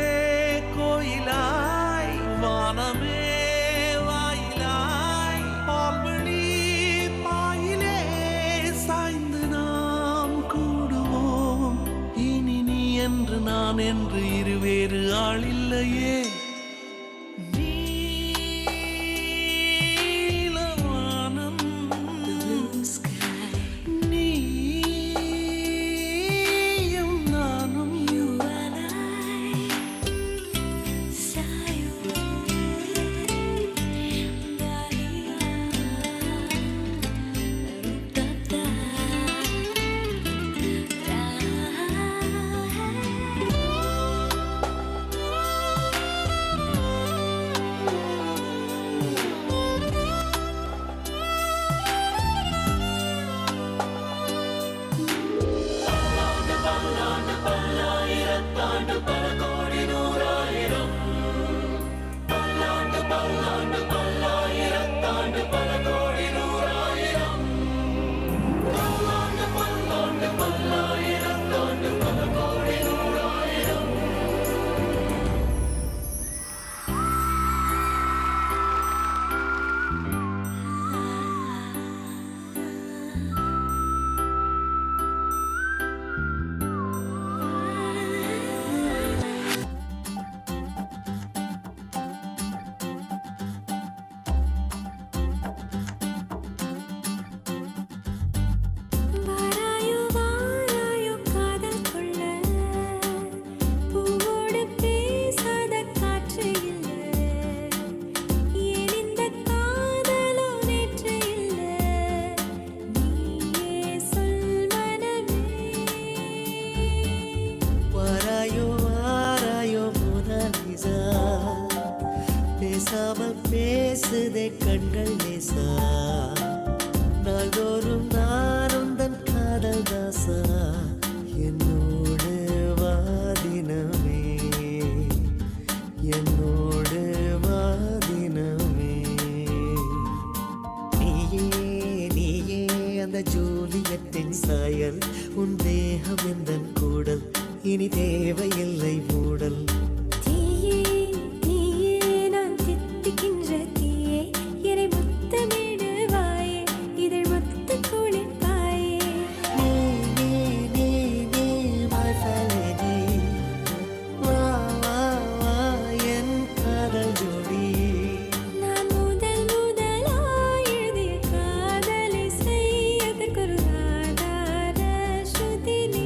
கோயிலாய் வானமே வாயிலாய் பால்வழி பாயிலே சாய்ந்து நாம் கூடுவோம் இனி நீ என்று நான் என்று இருவேறு ஆளில்லையே வாராயோ வாராயோ காதல் கொள்ள பூவோடு பேசாத காற்று இல்லை ஏன் இந்த காதலோ நேற்று இல்லை நீயே சொல் மனமே வாராயோ வாராயோ மோனாலிசா பேசாமல் பேசுதே கண்கள் லேசா நாள்தோறும் நானும் தன் காதல் தாசா என்னோடு வாதினமே என்னோடு வாதினமே நீயே அந்த ஜூலியட்டின் சாயல் உன் தேகம் எந்தன் கூடல் இனி தேவையில்லை மூடல் தீயே தீயே நான் தித்திக்கின்ற தீயே என்னை முத்தமிடு வாயே இதழ் முத்த குளிப்பாயே நீ மசாலே வா வா வா என் காதல் ஜோடி நான் முதலாய் எழுதிய காதலை செய்யதற்கொரு ஆதார ஸ்ருதி நீ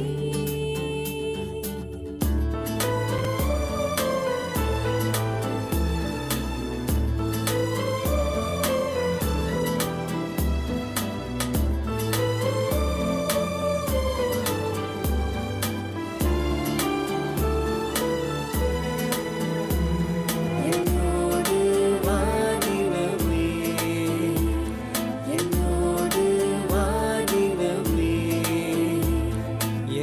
என்னோடு வானிலவே என்னோடு வானிலவே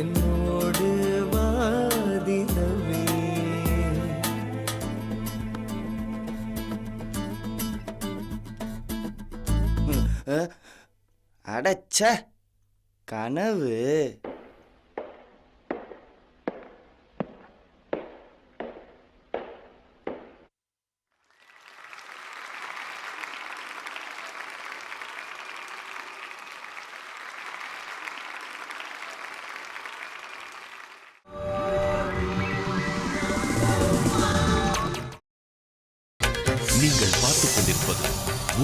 என்னோடு வாதினவே அடச்ச கனவு நீங்கள் பார்த்துக் கொண்டிருப்பது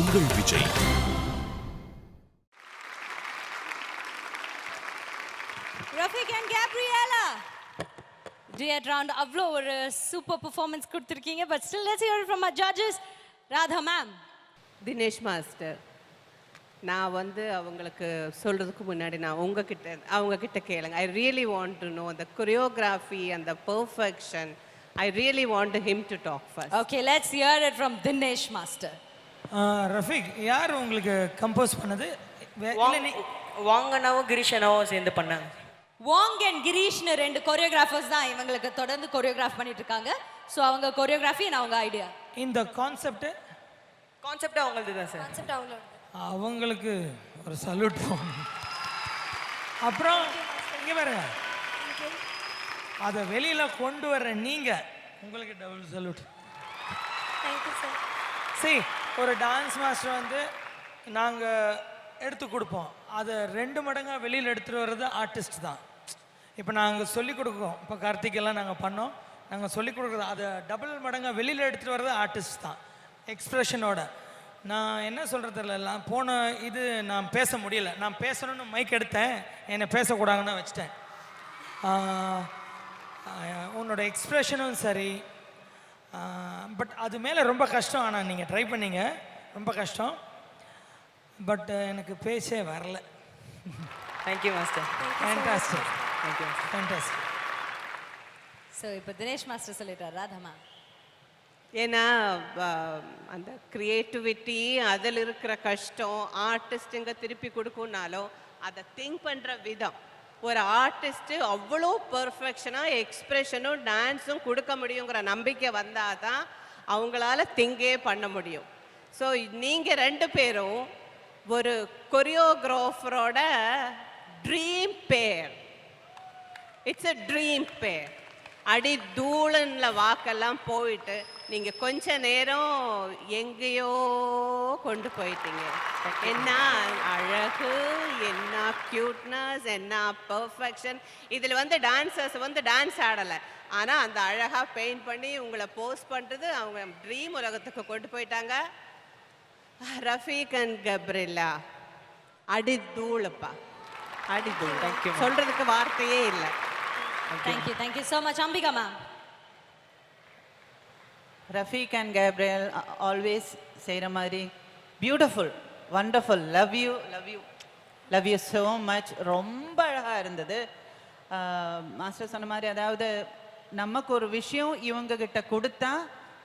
உங்கள் Vijay. Rafiq and Gabriella duet round அவ்வளோ ஒரு சூப்பர் பெர்ஃபார்மன்ஸ் கொடுத்துருக்கீங்க. But still let's hear from our judges. Radha ma'am, Dinesh master, நான் வந்து அவங்களுக்கு சொல்கிறதுக்கு முன்னாடி நான் அவங்க கிட்ட கேளுங்க. I really want to know the choreography and the perfection. I really want him to talk first. Okay, let's hear it from Dinesh master. Rafiq, யார் உங்களுக்கு கம்போஸ் பண்ணது? வாங்கனாவும் கிரீஷனாவும் சேர்ந்து பண்ணாங்க. வாங் அண்ட் கிரீஷ்னு ரெண்டு கொரியோகிராஃபர்ஸ் தான் இவங்களுக்கு தொடர்ந்து கொரியோகிராஃப் பண்ணிட்டு இருக்காங்க. ஸோ அவங்க கொரியோகிராஃபி நான் அவங்க ஐடியா. இந்த கான்செப்ட் அவங்களது தான் சார். அவங்களுக்கு ஒரு சல்யூட் போகணும். அப்புறம் இங்கே பாருங்க, அதை வெளியில் கொண்டு வர்ற நீங்கள், உங்களுக்கு டபுள் சல்யூட். சரி, ஒரு டான்ஸ் மாஸ்டர் வந்து நாங்கள் எடுத்து கொடுப்போம், அதை 2 மடங்காக வெளியில் எடுத்துகிட்டு வர்றது ஆர்டிஸ்ட் தான். இப்போ நாங்கள் சொல்லிக் கொடுக்குறோம், இப்போ கார்த்திகெல்லாம் நாங்கள் பண்ணோம், நாங்கள் சொல்லிக் கொடுக்குறது அதை டபுள் மடங்காக வெளியில் எடுத்துகிட்டு வர்றது ஆர்டிஸ்ட் தான், எக்ஸ்ப்ரெஷனோட. நான் என்ன சொல்கிறது இல்லை, போன இது நான் பேச முடியல, நான் பேசணும்னு மைக் எடுத்தேன், என்னை பேசக்கூடாதுன்னு வச்சுட்டேன். உன்னோட எக்ஸ்ப்ரெஷனும் சரி, பட் அது மேலே ரொம்ப கஷ்டம். ஆனால் நீங்கள் ட்ரை பண்ணீங்க, ரொம்ப கஷ்டம். பட் எனக்கு பேச்சே வரல. Thank you master. Fantastic. Thank you fantastic. So இப்போ தினேஷ் மாஸ்டர் சொல்லிட்டார், ராதமா. ஏன்னா அந்த க்ரியேட்டிவிட்டி, அதில் இருக்கிற கஷ்டம் ஆர்டிஸ்ட்டுங்க திருப்பி கொடுக்கும்னாலும் அதை திங்க் பண்ணுற விதம், ஒரு ஆர்டிஸ்ட்டு அவ்வளோ பர்ஃபெக்ஷனாக எக்ஸ்ப்ரெஷனும் டான்ஸும் கொடுக்க முடியுங்கிற நம்பிக்கை வந்தால் தான் அவங்களால திங்கே பண்ண முடியும். ஸோ நீங்கள் 2 பேரும் ஒரு கொரியோகிராஃபரோட ட்ரீம் பேர். இட்ஸ் எ ட்ரீம் பேர். அடி தூளன்ல வாக்கெல்லாம் போயிட்டு நீங்கள் கொஞ்ச நேரம் எங்கேயோ கொண்டு போயிட்டீங்க. என்ன அழகு, என்ன க்யூட்னஸ், என்ன பர்ஃபெக்ஷன். இதில் வந்து டான்சர்ஸ் வந்து டான்ஸ் ஆடலை, ஆனால் அந்த அழகாக பெயிண்ட் பண்ணி உங்களை போஸ்ட் பண்ணுறது அவங்க ட்ரீம் உலகத்துக்கு கொண்டு போயிட்டாங்க. ரஃபீக் அண்ட் கப்ரில்லா அடி தூளப்பா, அடி தூள். சொல்கிறதுக்கு வார்த்தையே இல்லை. Thank you so much. Ambika ma'am. Rafeeq and Gabriel always செய்கிற மாதிரி beautiful, wonderful, love you love you love you so much. ரொம்ப அழகாக இருந்தது. மாஸ்டர் சொன்ன மாதிரி, அதாவது நமக்கு ஒரு விஷயம் இவங்க கிட்ட கொடுத்தா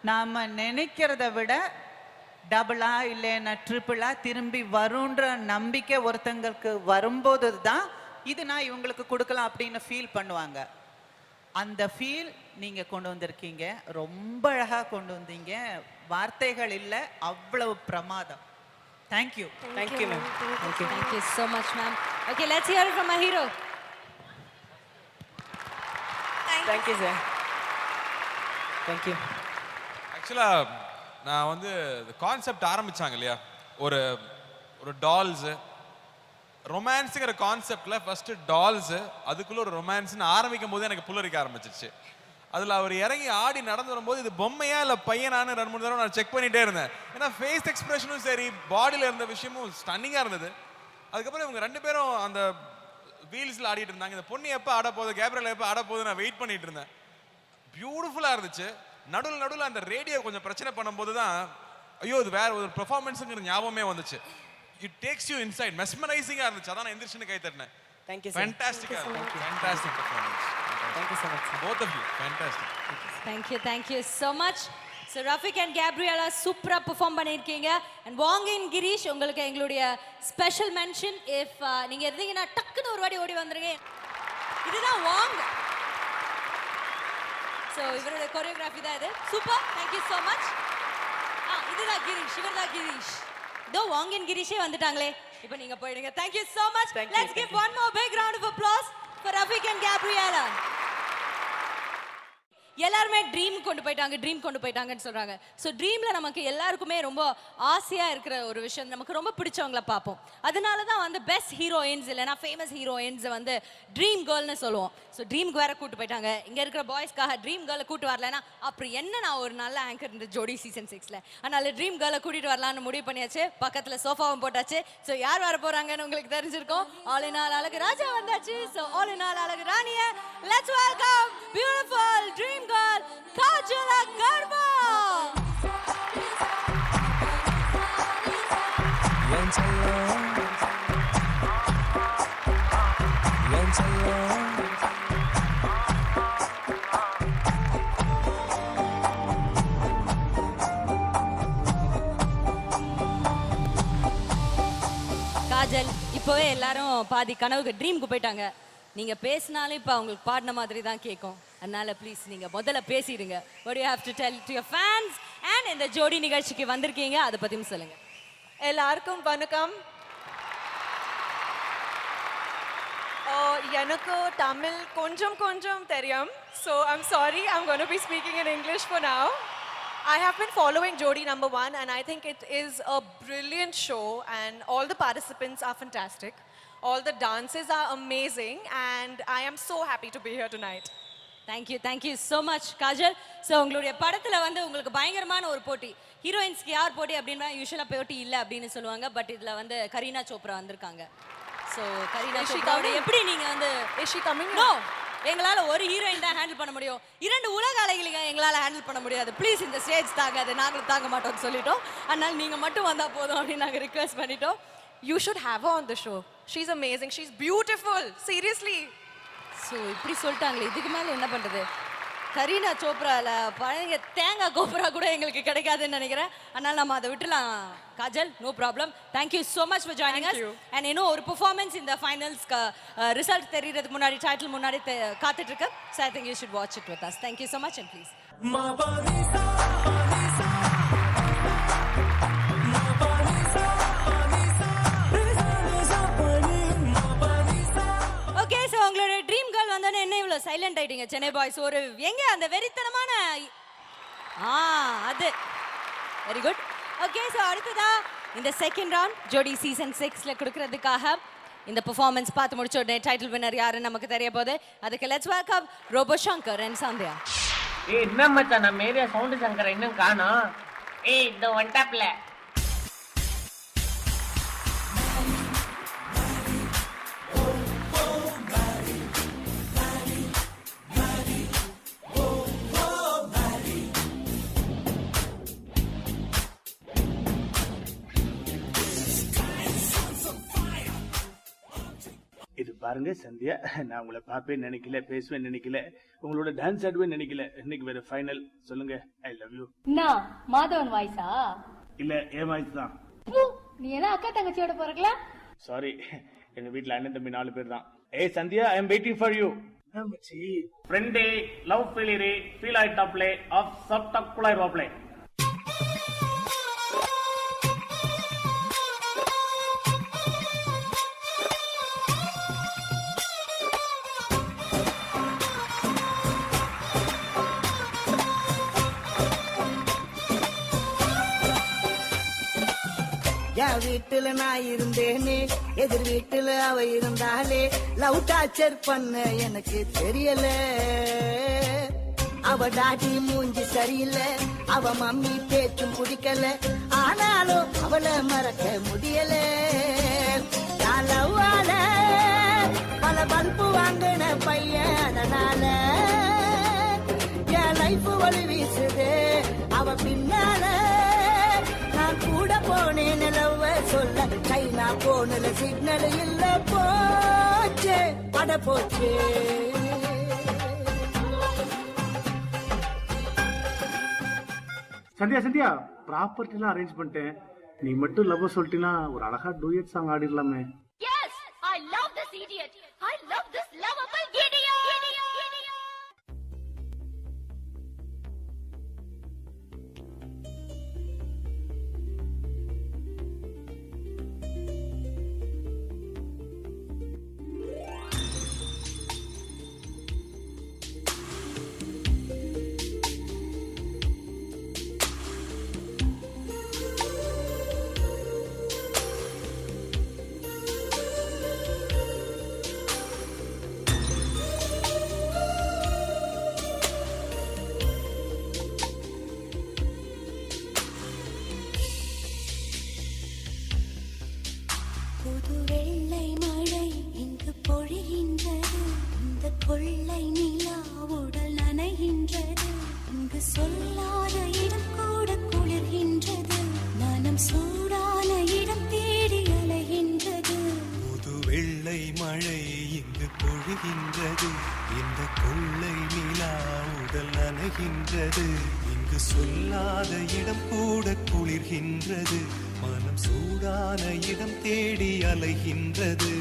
நாம் நினைக்கிறத விட டபுளா இல்லைன்னா ட்ரிபிளா திரும்பி வரும்ன்ற நம்பிக்கை ஒருத்தங்களுக்கு வரும்போது தான் இது நான் இவங்களுக்கு கொடுக்கலாம் அப்படின்னு ஃபீல் பண்ணுவாங்க. அந்த ஃபீல் நீங்க கொண்டு வந்திருக்கீங்க, ரொம்ப அழகா கொண்டு வந்தீங்க. வார்த்தைகள் இல்லை, அவ்வளவு பிரமாதம். Thank you. Thank you ma'am. Thank you so much ma'am. Okay, let's hear from a hero. Thank you sir. Thank you. ஆக்சுவலாக நான் வந்து கான்செப்ட் ஆரம்பிச்சாங்க இல்லையா, ஒரு ஒரு டால்ஸு ரொமான்ஸுங்கிற கான்செப்டில் ஃபஸ்ட்டு டால்ஸு, அதுக்குள்ளே ஒரு ரொமான்ஸ்னு ஆரம்பிக்கும் போது எனக்கு புல்லரிக்க ஆரம்பிச்சிருச்சு. அதில் அவர் இறங்கி ஆடி நடந்து வரும்போது இது பொம்மையா இல்லை பையனானு 2-3 தடவை நான் செக் பண்ணிகிட்டே இருந்தேன். ஏன்னா ஃபேஸ் எக்ஸ்பிரஷனும் சரி, பாடியில் இருந்த விஷயமும் ஸ்டன்னிங்காக இருந்தது. அதுக்கப்புறம் இவங்க 2 பேரும் அந்த வீல்ஸில் ஆடிட்டு இருந்தாங்க. இந்த பொண்ணு எப்போ ஆட போகுது, கேப்ரியல் எப்போ ஆட போகுது, நான் வெயிட் பண்ணிட்டு இருந்தேன். பியூட்டிஃபுல்லாக இருந்துச்சு. நடுவில் அந்த ரேடியோ கொஞ்சம் பிரச்சனை பண்ணும்போது தான் ஐயோ இது வேற ஒரு பெர்ஃபார்மன்ஸுங்கிற ஞாபகமே வந்துச்சு. It takes you inside. மெஸ்மரைசிங்காக இருந்துச்சு. அதான் நான் எந்திரிச்சுன்னு கை தட்டினேன். தேங்க்யூ. ஃபேண்டாஸ்டிக்காக இருந்துச்சு. Fantastic performance. Thank you so much. Both of you, fantastic. Thank you so much. So Rafiq and Gabriella சூப்பராக பெர்ஃபார்ம் பண்ணியிருக்கீங்க. அண்ட் வாங்கின் கிரீஷ், உங்களுக்கு எங்களுடைய ஸ்பெஷல் மென்ஷன். இஃப் நீங்கள் இருந்தீங்கன்னா டக்குன்னு ஒரு வாட்டி ஓடி வந்துருங்க. இதுதான் வாங். ஸோ இவரோட கொரியோகிராஃபி தான் இது. Super, thank you so much. இதுதான் கிரீஷ், இவர் தான் கிரீஷ். இதோ வாங்கின் கிரீஷே வந்துட்டாங்களே, இப்போ நீங்கள் போயிடுங்க. Thank you so much. Let's give one more big round of applause for Rafiq and Gabriela. எல்லாருமே ட்ரீம் கொண்டு போயிட்டாங்கன்னு சொல்கிறாங்க. ஸோ ட்ரீமில் நமக்கு எல்லாருக்குமே ரொம்ப ஆசையாக இருக்கிற ஒரு விஷயம், நமக்கு ரொம்ப பிடிச்சவங்கள பார்ப்போம். அதனால தான் வந்து பெஸ்ட் ஹீரோயின்ஸ் இல்லைனா ஃபேமஸ் ஹீரோயின்ஸை வந்து ட்ரீம் கேர்ள்னு சொல்லுவோம். ஸோ ட்ரீம்க்கு வேறு கூட்டு போயிட்டாங்க. இங்கே இருக்கிற பாய்ஸ்க்காக ட்ரீம் கேர்ளை கூட்டு வரலன்னா அப்புறம் என்ன, நான் ஒரு நல்ல ஆங்கர் இந்த ஜோடி சீசன் 6ல். அதனால் ட்ரீம் கேர்ளை கூட்டிகிட்டு வரலான்னு முடிவு பண்ணியாச்சு. பக்கத்தில் சோஃபாவும் போட்டாச்சு. ஸோ யார் வர போகிறாங்கன்னு உங்களுக்கு தெரிஞ்சிருக்கோம். ஆல் இன் ஆல் அழகு ராஜா வந்தாச்சு. ஸோ ஆல் இன் ஆல் அழகு ராணியை let's welcome beautiful dream girl Kajala Garba. Kajal, இப்போவே எல்லாரும் பாதி கனவுக்கு ட்ரீம்க்கு போயிட்டாங்க. நீங்க பேசினாலே இப்போ அவங்களுக்கு பாடின மாதிரி தான் கேட்கும். அதனால ப்ளீஸ் நீங்க முதல்ல பேசிடுங்க. what do you have to tell to your fans and இந்த ஜோடி நிகழ்ச்சிக்கு வந்திருக்கீங்க, அதை பத்தியும் சொல்லுங்க. எல்லாருக்கும் வணக்கம். எனக்கு தமிழ் கொஞ்சம் கொஞ்சம் தெரியும். So I'm sorry, I'm going to be speaking in English for now. I have been following Jodi number 1 and I think it is a brilliant show and all the participants are fantastic. All the dances are amazing and I am so happy to be here tonight. Thank you so much Kajal. So உங்களுடைய படத்தில் வந்து உங்களுக்கு பயங்கரமான ஒரு போட்டி. ஹீரோயின்ஸ்க்கு யார் போட்டி அப்படின்னா யூஸ்வலாக போட்டி இல்லை அப்படின்னு சொல்லுவாங்க. பட் இதில் வந்து கரீனா சோப்ரா வந்திருக்காங்க. ஸோ கரீனா சோப்ராவோட எப்படி நீங்கள் வந்து நோ எங்களால் ஒரு ஹீரோயின் தான் ஹேண்டில் பண்ண முடியும். 2 உலக அலைகளை எங்களால் ஹேண்டில் பண்ண முடியாது. ப்ளீஸ் இந்த ஸ்டேஜ் தாங்காது, நாங்களும் தாங்க மாட்டோம்னு சொல்லிட்டோம். அதனால் நீங்கள் மட்டும் வந்தால் போதும் அப்படின்னு நாங்கள் ரிக்வெஸ்ட் பண்ணிட்டோம். You should have her on the show. She's amazing. She's beautiful. Seriously. So இப்படி சொல்லிட்டாங்களே, இதுக்கு மேலே என்ன பண்ணுறது? கரீனா சோப்ராவில் பழைய தேங்காய் கோப்ரா கூட எங்களுக்கு கிடைக்காதுன்னு நினைக்கிறேன். அதனால் நம்ம அதை விட்டுலாம். Kajal, no problem. Thank you so much for joining us. And இன்னும் ஒரு பெர்ஃபார்மன்ஸ் இந்த ஃபைனல்ஸ்க்கு ரிசல்ட் தெரியறதுக்கு முன்னாடி, டைட்டில் முன்னாடி காத்துட்ருக்கு. So I think you should watch it with us. Thank you so much and please. Okay, so உங்களோட ட்ரீம் கேர்ள் வந்தோடனே என்ன இவ்வளோ சைலண்ட் ஆயிட்டீங்க சென்னை பாய்ஸ்? ஒரு எங்க அந்த வெறித்தனமான அது வெரி குட். ஓகே, ஸோ அடுத்ததா இந்த செகண்ட் ரவுண்ட் ஜோடி சீசன் 6ல கொடுக்கறதுக்காக இந்த பெர்ஃபார்மன்ஸ் பார்த்து முடிச்ச உடனே டைட்டில் வின்னர் யாருன்னு நமக்கு தெரிய போகுது. அதுக்கு let's welcome Robo Shankar and Sandhya. என்ன மச்சான் நம்ம ஏரியா சவுண்ட் சங்கர் இன்னும் காணோம். இந்த ஒன்டாப்ல இது பாருங்க சந்தியா, நான் உங்களை பார்ப்பேன் நினைக்கல, பேசுவேன் நினைக்கல, உங்களோட டான்ஸ் ஆடுவேன் நினைக்கல. இன்னைக்கு வேற ஃபைனல். சொல்லுங்க, ஐ லவ் யூ. மாதவன் வாய்ஸா? இல்ல, ஏன் வாய்ஸ் தான். நீ என்ன அக்கா தங்கச்சியோட போறீங்களா? சாரி, எங்க வீட்ல அண்ணன் தம்பி 4 பேர் தான். ஏய் சந்தியா, ஐ அம் வெயிட்டிங் ஃபார் யூ. மச்சி ஃப்ரெண்டே லவ் ஃபெயிலியர் ஃபீல் ஆயிட்டாப்லே ஆஃப் சப்டக்குலாய் வாப்லே. என் வீட்டுல நான் இருந்தேனே, எதிர் வீட்டுல அவ இருந்தாலே, லவ் டார்ச்சர் பண்ண எனக்கு தெரியல. அவ டாடி மூஞ்சி சரியில்லை, அவ மம்மி பேச்சும் பிடிக்கல, ஆனாலும் அவளை மறக்க முடியல. நான் லவ்வால பல பல்பு வாங்கின பையன், அதனால என் லைஃப் வழி வீசுது. அவ பின்னால நான் கூட போனேன் லவ் சொல்ல, சைனா போனல சிக்னல் இல்ல, போச்சே பட போச்சே. சந்தியா சந்தியா, ப்ராப்பர்ட்டி எல்லாம் அரேஞ்ச் பண்ணிட்டேன். நீ மட்டும் லவ் சொல்லிட்டீங்கன்னா ஒரு அழகா டூயட் சாங் ஆடிடலாமே. Yes, I love this idiot. I love this lovable idiot. புது வெள்ளை மழை இங்கு பொழிகின்றது, இந்த கொள்ளை நிலா உடல் நனைகின்றது, இங்கு சொல்லாத இடம் கூட குளிர்கின்றது, மனம் சூடான இடம் தேடி அலைகின்றது. புது வெள்ளை மழை இங்கு பொழிகின்றது, இந்த கொள்ளை நிலா உடல் நனைகின்றது, இங்கு சொல்லாத இடம் கூட குளிர்கின்றது, மனம் சூடான இடம் தேடி அலைகின்றது.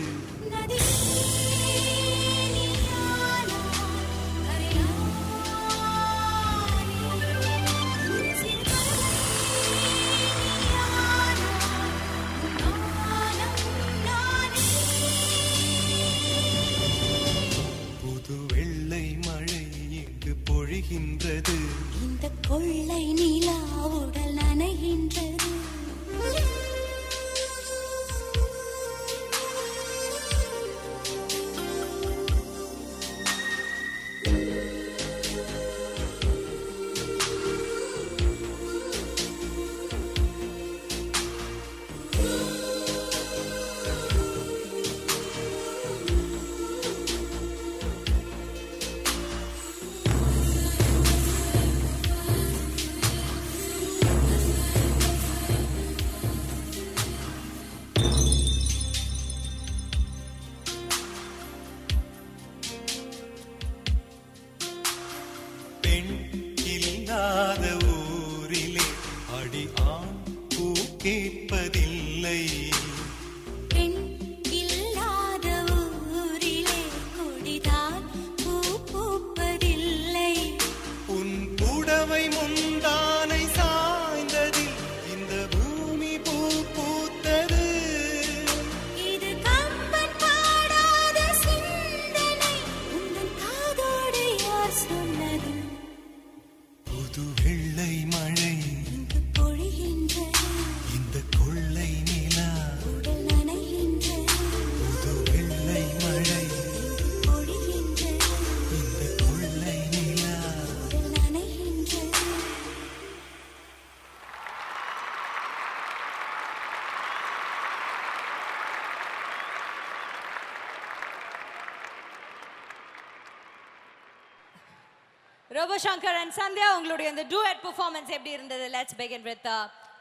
ரோபோ சங்கர் அண்ட் சந்தியா உங்களுடைய இந்த டூயட் பெர்ஃபார்மன்ஸ் எப்படி இருந்தது? Let's begin with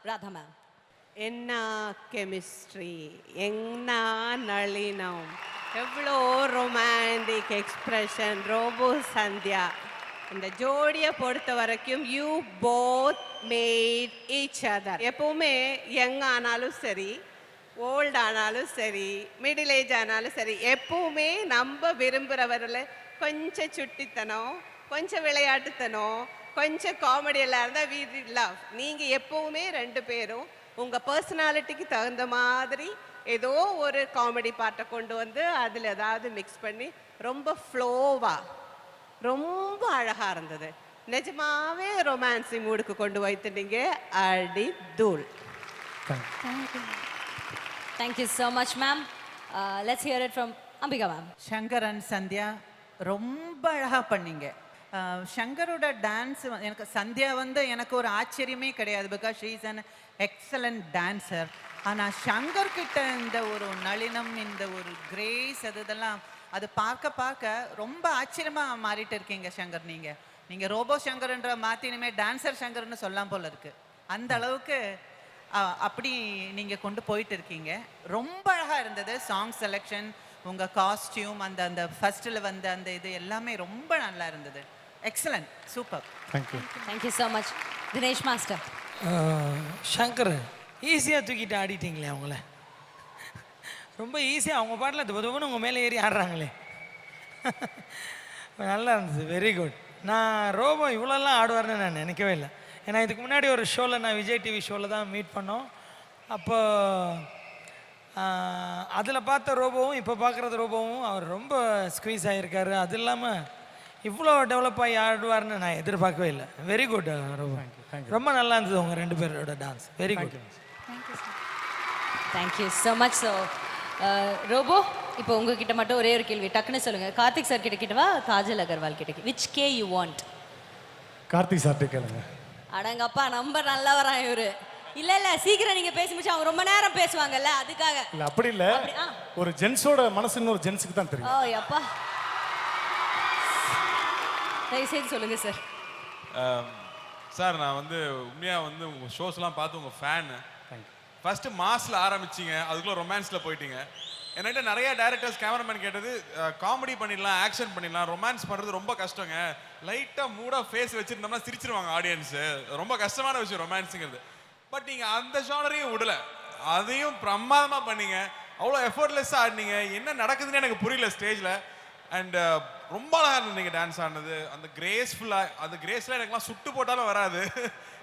Radha ma'am. என்ன கெமிஸ்ட்ரி, என்ன நளினம், எவ்வளோ ரொமான்டிக் எக்ஸ்பிரஷன். ரோபோ சந்தியா இந்த ஜோடியை பொறுத்த வரைக்கும் you both made each other. எப்பவுமே யங் ஆனாலும் சரி, ஓல்ட் ஆனாலும் சரி, மிடில் ஏஜ் ஆனாலும் சரி, எப்பவுமே நம்ம விரும்புகிறவரில் கொஞ்சம் சுட்டித்தனம், கொஞ்சம் விளையாட்டுத்தனம், கொஞ்சம் காமெடி எல்லாம் இருந்தால் வி லவ். நீங்கள் எப்பவுமே ரெண்டு பேரும் உங்கள் பர்சனாலிட்டிக்கு தகுந்த மாதிரி ஏதோ ஒரு காமெடி பாட்டை கொண்டு வந்து அதில் ஏதாவது மிக்ஸ் பண்ணி ரொம்ப ஃப்ளோவாக ரொம்ப அழகாக இருந்தது. நிஜமாவே ரொமான்சி மூடுக்கு கொண்டு வைத்துட்டீங்க. அடி தூள். Thank you so much ma'am. Let's hear it from Ambika ma'am. Shankar and Sandhya ரொம்ப அழகாக பண்ணீங்க. சங்கரோட டான்ஸ் எனக்கு சந்தியா வந்து எனக்கு ஒரு ஆச்சரியமே கிடையாது, because she is an excellent dancer. ஆனால் சங்கர் கிட்ட இந்த ஒரு நளினம், இந்த ஒரு கிரேஸ், இதெல்லாம் அது பார்க்க பார்க்க ரொம்ப ஆச்சரியமாக மாறிட்டு இருக்கீங்க சங்கர். நீங்கள் ரோபோ சங்கர்ன்ற மாற்றி இனிமேல் டான்சர் சங்கர்னு சொல்லலாம் போல இருக்கு. அந்த அளவுக்கு அப்படி நீங்கள் கொண்டு போயிட்டு இருக்கீங்க. ரொம்ப அழகாக இருந்தது சாங் செலெக்ஷன், உங்கள் காஸ்டியூம், அந்த ஃபர்ஸ்ட்டில் வந்த அந்த இது எல்லாமே ரொம்ப நல்லா இருந்தது. Excellent, super. Thank you so much. Dinesh master. Shankar ஈஸியாக தூக்கிட்டு ஆடிட்டீங்களே அவங்கள. ரொம்ப ஈஸியாக அவங்க பாட்டில் துவதுன்னு உங்கள் மேலே ஏறி ஆடுறாங்களே. நல்லா இருந்தது, வெரி குட். நான் ரோபோ இவ்வளோலாம் ஆடுவார்னு நான் நினைக்கவே இல்லை. ஏன்னா இதுக்கு முன்னாடி ஒரு ஷோவில் நான் விஜய் டிவி ஷோவில் தான் மீட் பண்ணோம். அப்போ அதில் பார்த்த ரோபோவும் இப்போ பார்க்குறது ரோபோவும் அவர் ரொம்ப ஸ்குவீஸ் ஆகியிருக்காரு. அது இல்லாமல் இவ்வளோ டெவலப் ஆகி ஆடுவார்னு நான் எதிர்பார்க்கவே இல்லை. வெரி குட் ரோபோ, ரொம்ப நல்லா இருந்தது உங்கள் ரெண்டு பேரோட dance. Very good. Thank you so much. So Robo, இப்போ உங்ககிட்ட மட்டும் ஒரே ஒரு கேள்வி, டக்குன்னு சொல்லுங்கள். கார்த்திக் சார் கிட்டவா காஜல் அகர்வால் கிட்ட? விச் கே யூ வாண்ட்? கார்த்திக் சார்ட்ட கேளுங்க. அடங்கப்பா, ரொம்ப நல்லா வரான் இவரு. இல்ல இல்ல, சீக்கிரம் நீங்க பேசி முடிச்சு அவங்க ரொம்ப நேரம் பேசுவாங்கல்ல, அதுக்காக. இல்ல அப்படி இல்ல, ஒரு ஜென்ஸோட மனசு இன்னொரு ஜென்ஸுக்கு தான் தெரியும். ஓ அப்பா, தயவுசெய்து சொல்லுங்க சார். சார், நான் வந்து உண்மையாக வந்து உங்கள் ஷோஸ்லாம் பார்த்து உங்கள் ஃபேனு. ஃபஸ்ட்டு மாஸில் ஆரம்பிச்சிங்க, அதுக்குள்ளே ரொமான்ஸில் போயிட்டீங்க. என்கிட்ட நிறைய டைரக்டர்ஸ், கேமராமேன் கேட்டது, காமெடி பண்ணிடலாம், ஆக்ஷன் பண்ணிடலாம், ரொமான்ஸ் பண்ணுறது ரொம்ப கஷ்டங்க, லைட்டாக மூடாக ஃபேஸ் வச்சுருந்தோம்னா சிரிச்சிருவாங்க ஆடியன்ஸு, ரொம்ப கஷ்டமான விஷயம் ரொமான்ஸுங்கிறது. பட் நீங்கள் அந்த ஜானரையும் விடலை, அதையும் பிரமாதமாக பண்ணீங்க. அவ்வளோ எஃபர்ட்லெஸ்ஸாக ஆடினீங்க. என்ன நடக்குதுன்னு எனக்கு புரியல ஸ்டேஜில். அண்ட் ரொம்ப அழகாக இருந்தீங்க டான்ஸ் ஆடினது. அந்த கிரேஸ்ஃபுல்லாக, அந்த கிரேஸ்லாம் எனக்குலாம் சுட்டு போட்டாலும் வராது.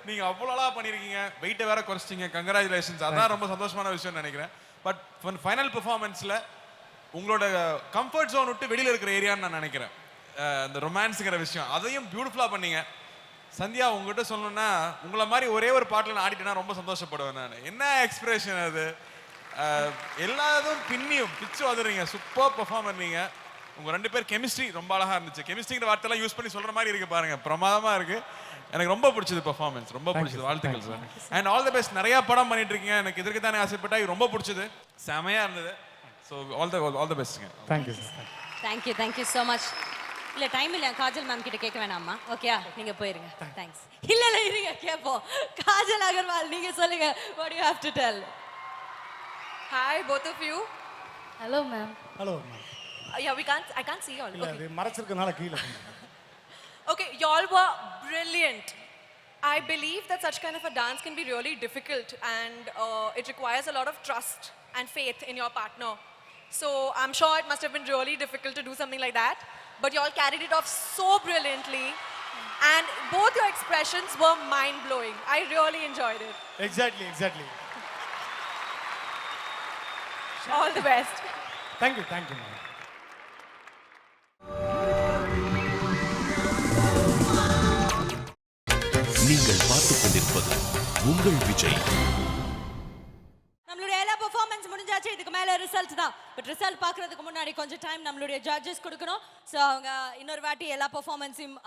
நீங்கள் அவ்வளோ அழகாக பண்ணியிருக்கீங்க. வெயிட்டை வேற குறைச்சிட்டிங்க. கங்க்ராச்சுலேஷன்ஸ். அதான் ரொம்ப சந்தோஷமான விஷயம்னு நினைக்கிறேன். பட் ஃபைனல் பெர்ஃபார்மன்ஸில் உங்களோட கம்ஃபர்ட் ஜோன் விட்டு வெளியில் இருக்கிற ஏரியான்னு நான் நினைக்கிறேன். இந்த ரொமான்ஸுங்கிற விஷயம் அதையும் பியூட்டிஃபுல்லாக பண்ணீங்க. சந்தியா, உங்ககிட்ட சொல்லணும்னா, உங்களை மாதிரி ஒரே ஒரு பாட்டில் நான் ஆடிட்டேன்னா ரொம்ப சந்தோஷப்படுவேன் நான். என்ன எக்ஸ்பிரஷன் அது! எல்லாரும் பின்னியும் பிச்சு வந்துடுறீங்க. சூப்பர் பெர்ஃபார்ம் பண்ணீங்க. உங்கள் ரெண்டு பேர் கெமிஸ்ட்ரி ரொம்ப அழகாக இருந்துச்சு. கெமிஸ்ட்ரிங்கிற வார்த்தைலாம் யூஸ் பண்ணி சொல்கிற மாதிரி இருக்குது பாருங்கள், பிரமாதமாக இருக்குது. எனக்கு ரொம்ப பிடிச்சது பெர்ஃபார்மன்ஸ், ரொம்ப பிடிச்சது. வாழ்த்துக்கள் sir. And all the best. நிறையா படம் பண்ணிட்டு இருக்கீங்க. எனக்கு இதற்கு தானே ஆசைப்பட்டா, ரொம்ப பிடிச்சது, செமையாக இருந்தது. ஸோ ஆல் தி பெஸ்ட்டுங்க. Thank you sir. Thank you so much. இல்லை டைம் இல்லை, காஜல் மேம் கிட்ட கேட்க வேணாமா? ஓகேயா, நீங்கள் போயிருங்க. தேங்க்ஸ். இல்லை இல்லை, இருங்க கேட்போம். காஜல் அகர்வால், நீங்கள் சொல்லுங்க. what do you have to tell? Hi both of you. Hello ma'am. Hello ma'am. Yeah, I can't see you all. இல்லை, அது மறைச்சிருக்கனால கீழே. Okay, y'all were brilliant. I believe that such kind of a dance can be really difficult, and it requires a lot of trust and faith in your partner. So I'm sure it must have been really difficult to do something like that, but y'all carried it off so brilliantly, and both your expressions were mind-blowing. I really enjoyed it. Exactly. All the best. Thank you ma'am. நீங்கள் பார்த்துக் கொண்டிருப்பது உங்கள் விஜய். நம்மளுடைய எல்லா performance முடிஞ்சாச்சு. இதுக்கு மேல result தான். பட் ரிசல்ட் பார்க்கறதுக்கு முன்னாடி கொஞ்சம் டைம் நம்மளுடைய ஜட்ஜஸ் கொடுக்கணும். ஸோ அவங்க இன்னொரு வாட்டி எல்லா பெர்ஃபார்மன்ஸையும்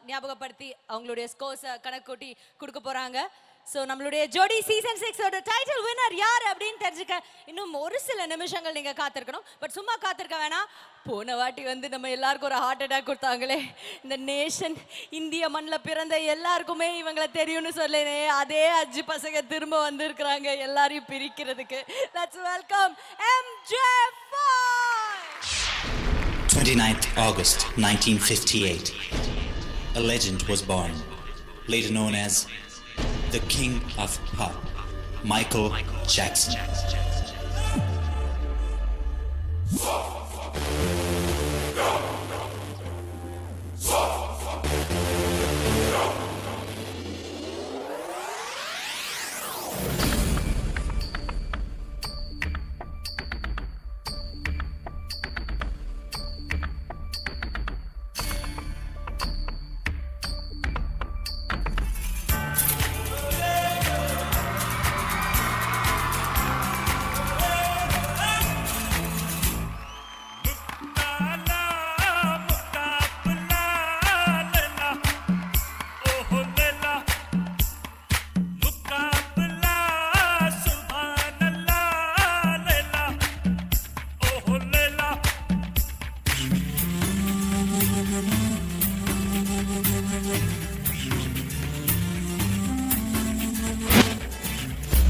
ஞாபகப்படுத்தி அவங்களுடைய ஸ்கோர்ஸை கணக்கு கூட்டி கொடுக்க போறாங்க. ஸோ நம்மளுடைய ஜோடி சீசன் 6 டைட்டில் வின்னர் யார் அப்படின்னு தெரிஞ்சுக்க இன்னும் ஒரு சில நிமிஷங்கள் நீங்கள் காத்திருக்கணும். பட் சும்மா காத்திருக்க வேணாம். போன வாட்டி வந்து நம்ம எல்லாருக்கும் ஒரு ஹார்ட் அட்டாக் கொடுத்தாங்களே, இந்த நேஷன் இந்திய மண்ணில் பிறந்த எல்லாருக்குமே இவங்களை தெரியும்னு சொல்லேனே, அதே 5 பசங்க திரும்ப வந்திருக்கிறாங்க எல்லாரையும் பிரிக்கிறதுக்கு. Let's welcome MJ5. 29th August 1958, a legend was born, later known as the King of Pop, Michael Jackson.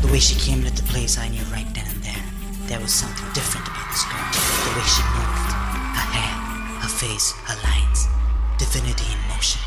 The way she came into the place, I knew right then and there was something different about this girl. The way she moved, her hair, her face, her lines, divinity in motion.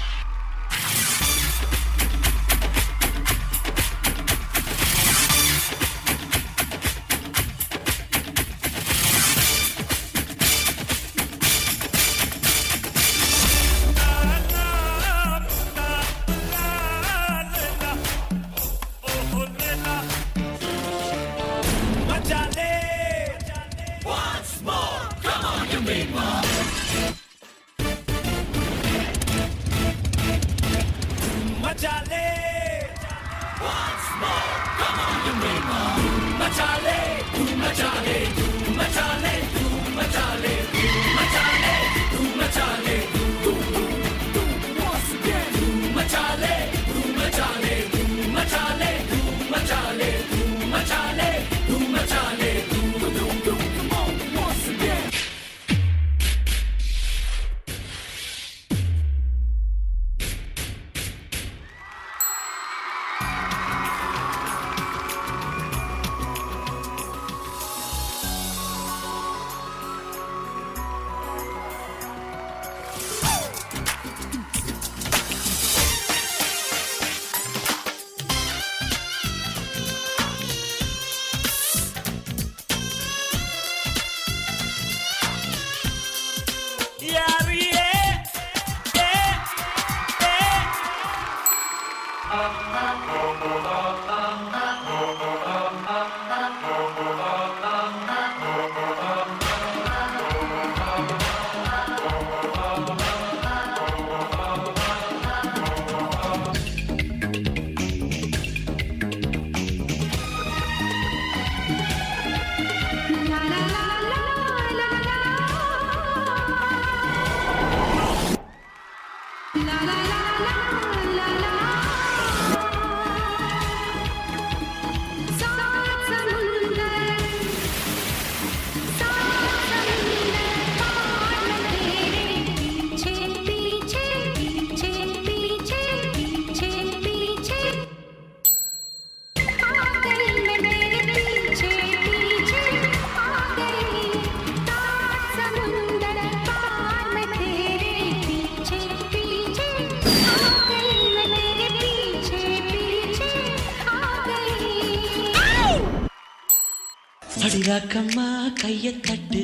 அடிராக்கம்மா கைய தட்டு,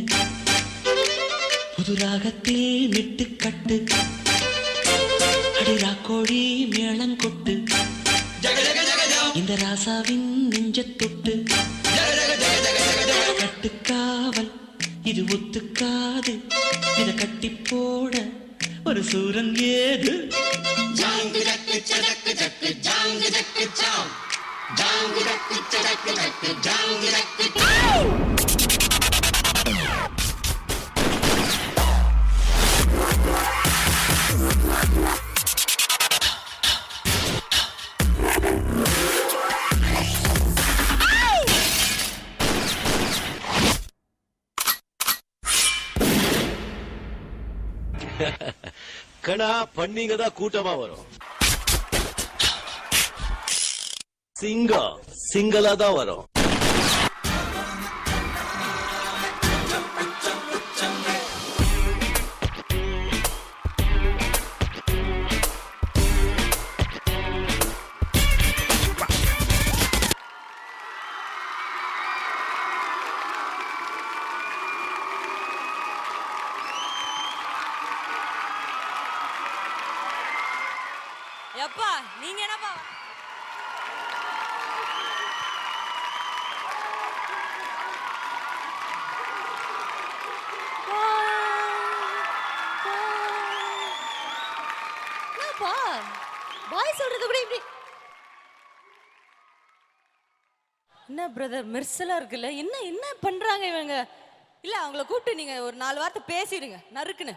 புது ராகத்தில் மிட்டு கட்டு, அடிராக்கோடி மேளங்கொட்டு, இந்த ராசாவின் நெஞ்ச தொட்டு, கட்டுக்காவல் இது ஒத்துக்காது, இத கட்டி போட ஒரு சூரன் ஏது. ஜாங்கு ஜக்கு சடக்கு ஜக்கு ஜாங்கு ஜக்கு சாம், ஜாங்கு ஜக்கு சடக்கு ஜக்கு ஜாங்கு ஜக்கு கண்ணா பண்ணிங்க தான் கூட்டமா வரும். சிங்கம் சிங்களா தான் வரும். எப்பா நீங்க என்னப்பா என்னப்பா பாய் சொல்றது கூட இப்படி என்ன பிரதர் மெர்சலா இருக்குல்ல என்ன என்ன பண்றாங்க இவங்க இல்ல அவங்கள கூப்பிட்டு நீங்க ஒரு 4 வார்த்தை பேசிடுங்க நறுக்குன்னு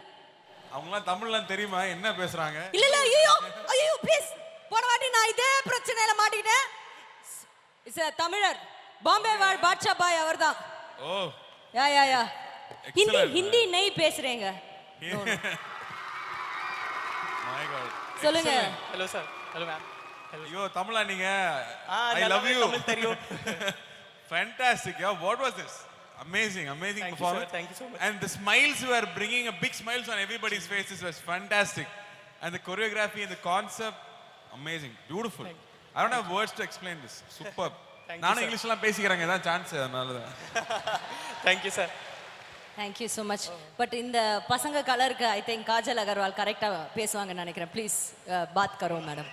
அவங்களாம் தமிழ்லாம் தெரியுமா என்ன பேசுறாங்க? இல்ல இல்ல ஐயோ ஐயோ ப்ளீஸ் போன வாட்டி நான் இதே பிரச்சனையில மாட்டிக்கிட்டேன். இஸ் தமிழர் பாம்பே வாழ் பாட்ஷா பாய் அவர்தான். ஓ யா யா யா ஹிந்தி ஹிந்தி नहीं பேசுறேங்க. மை காட் சொல்லுங்க. Hello sir. Hello ma'am. ஐயோ தமிழா நீங்க I love you. தமிழ் தெரியும். Fantastic. Yeah, what was this? Amazing performance. Thank you so much. And the smiles you were bringing, a big smiles on everybody's faces was fantastic. And the choreography and the concept, amazing, beautiful. I don't have words to explain this. Superb. நானும் இங்கிலீஷ்லாம் பேசிக்கிறேங்க இதான் chance அதனால தான். Thank you sir. Thank you so much. But இந்த பசங்க கலருக்கு I think Kajal Agarwal கரெக்டா பேசுவாங்கன்னு நினைக்கிறேன். ப்ளீஸ் பாத் கரோ madam.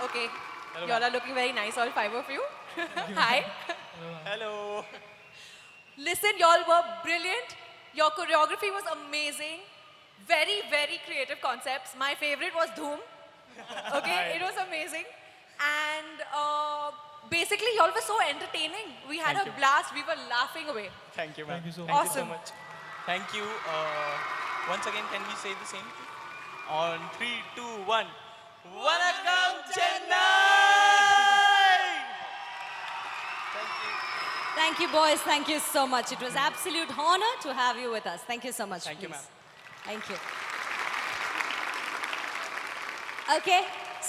Okay. You all are looking very nice, all 5 of you. Hi. Hello. Listen, y'all were brilliant. Your choreography was amazing. Very, very creative concepts. My favorite was Dhoom. Okay, it was amazing. And basically, y'all were so entertaining. We had a blast. We were laughing away. Thank you, ma'am. Thank you so Awesome. much. Thank you. Once again, can we say the same thing? On 3, 2, 1. Vanakkam Chennai! Thank you boys. Thank you so much. It was absolute honor to have you with us. Thank you so much. Thank you, ma'am. Thank you. Okay,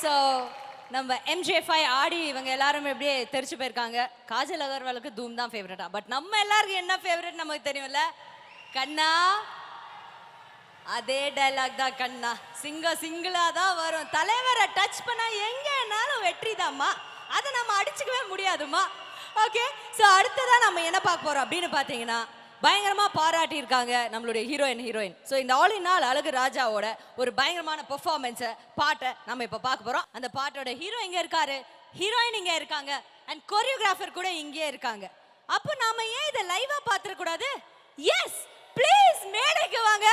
so நம்ம MJ5 ஆடி இவங்க எல்லாரும் எப்படியே தெரிச்சு போயிருக்காங்க. காஜல் அகர்வாலுக்கு தூம் தான் ஃபேவரட்டா. But நம்ம எல்லாருக்கும் என்ன ஃபேவரட் நமக்கு தெரியும்ல? கண்ணா அதே டயலாக் தான் கண்ணா. சிங்கிளா தான் வரும். தலைவரை டச் பண்ணா எங்கனாலும் வெற்றி தான்மா. அதை நம்ம அடிச்சுக்கவே முடியாதுமா. ஓகே, ஸோ அடுத்ததான் நம்ம என்ன பார்க்க போறோம் அப்படின்னு பார்த்தீங்கன்னா பயங்கரமா பாராட்டி இருக்காங்க நம்மளுடைய ஹீரோயின். ஸோ இந்த ஆல் இன் ஆல் அழகு ராஜாவோட ஒரு பயங்கரமான பெர்ஃபார்மன்ஸை பாட்டை நம்ம இப்போ பார்க்க போறோம். அந்த பாட்டோட ஹீரோ இங்க இருக்காரு, ஹீரோயின் இங்க இருக்காங்க, அண்ட் கோரியோகிராஃபர் கூட இங்கே இருக்காங்க. அப்போ நாம ஏன் இதை லைவா பார்த்துடக்கூடாது? எஸ் ப்ளீஸ் மேடைக்கு வாங்க.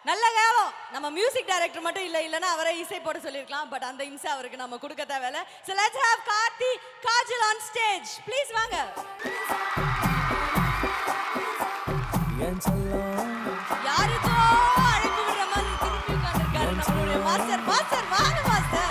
நல்ல காலம் நம்ம மியூசிக் டைரக்டர் மட்டும் இல்லைன்னா அவரை இசை போட சொல்லியிருக்கலாம். பட் அந்த இம்சை அவருக்கு நம்ம கொடுக்க தேவையில்ல. So let's have Karthi Kajal on stage. Please வாங்க. யாருக்கோ அழைப்பு விடுற மாதிரி திருப்பி உட்கார்ந்திருக்காரு நம்மளுடைய மாஸ்டர். வாங்க மாஸ்டர்.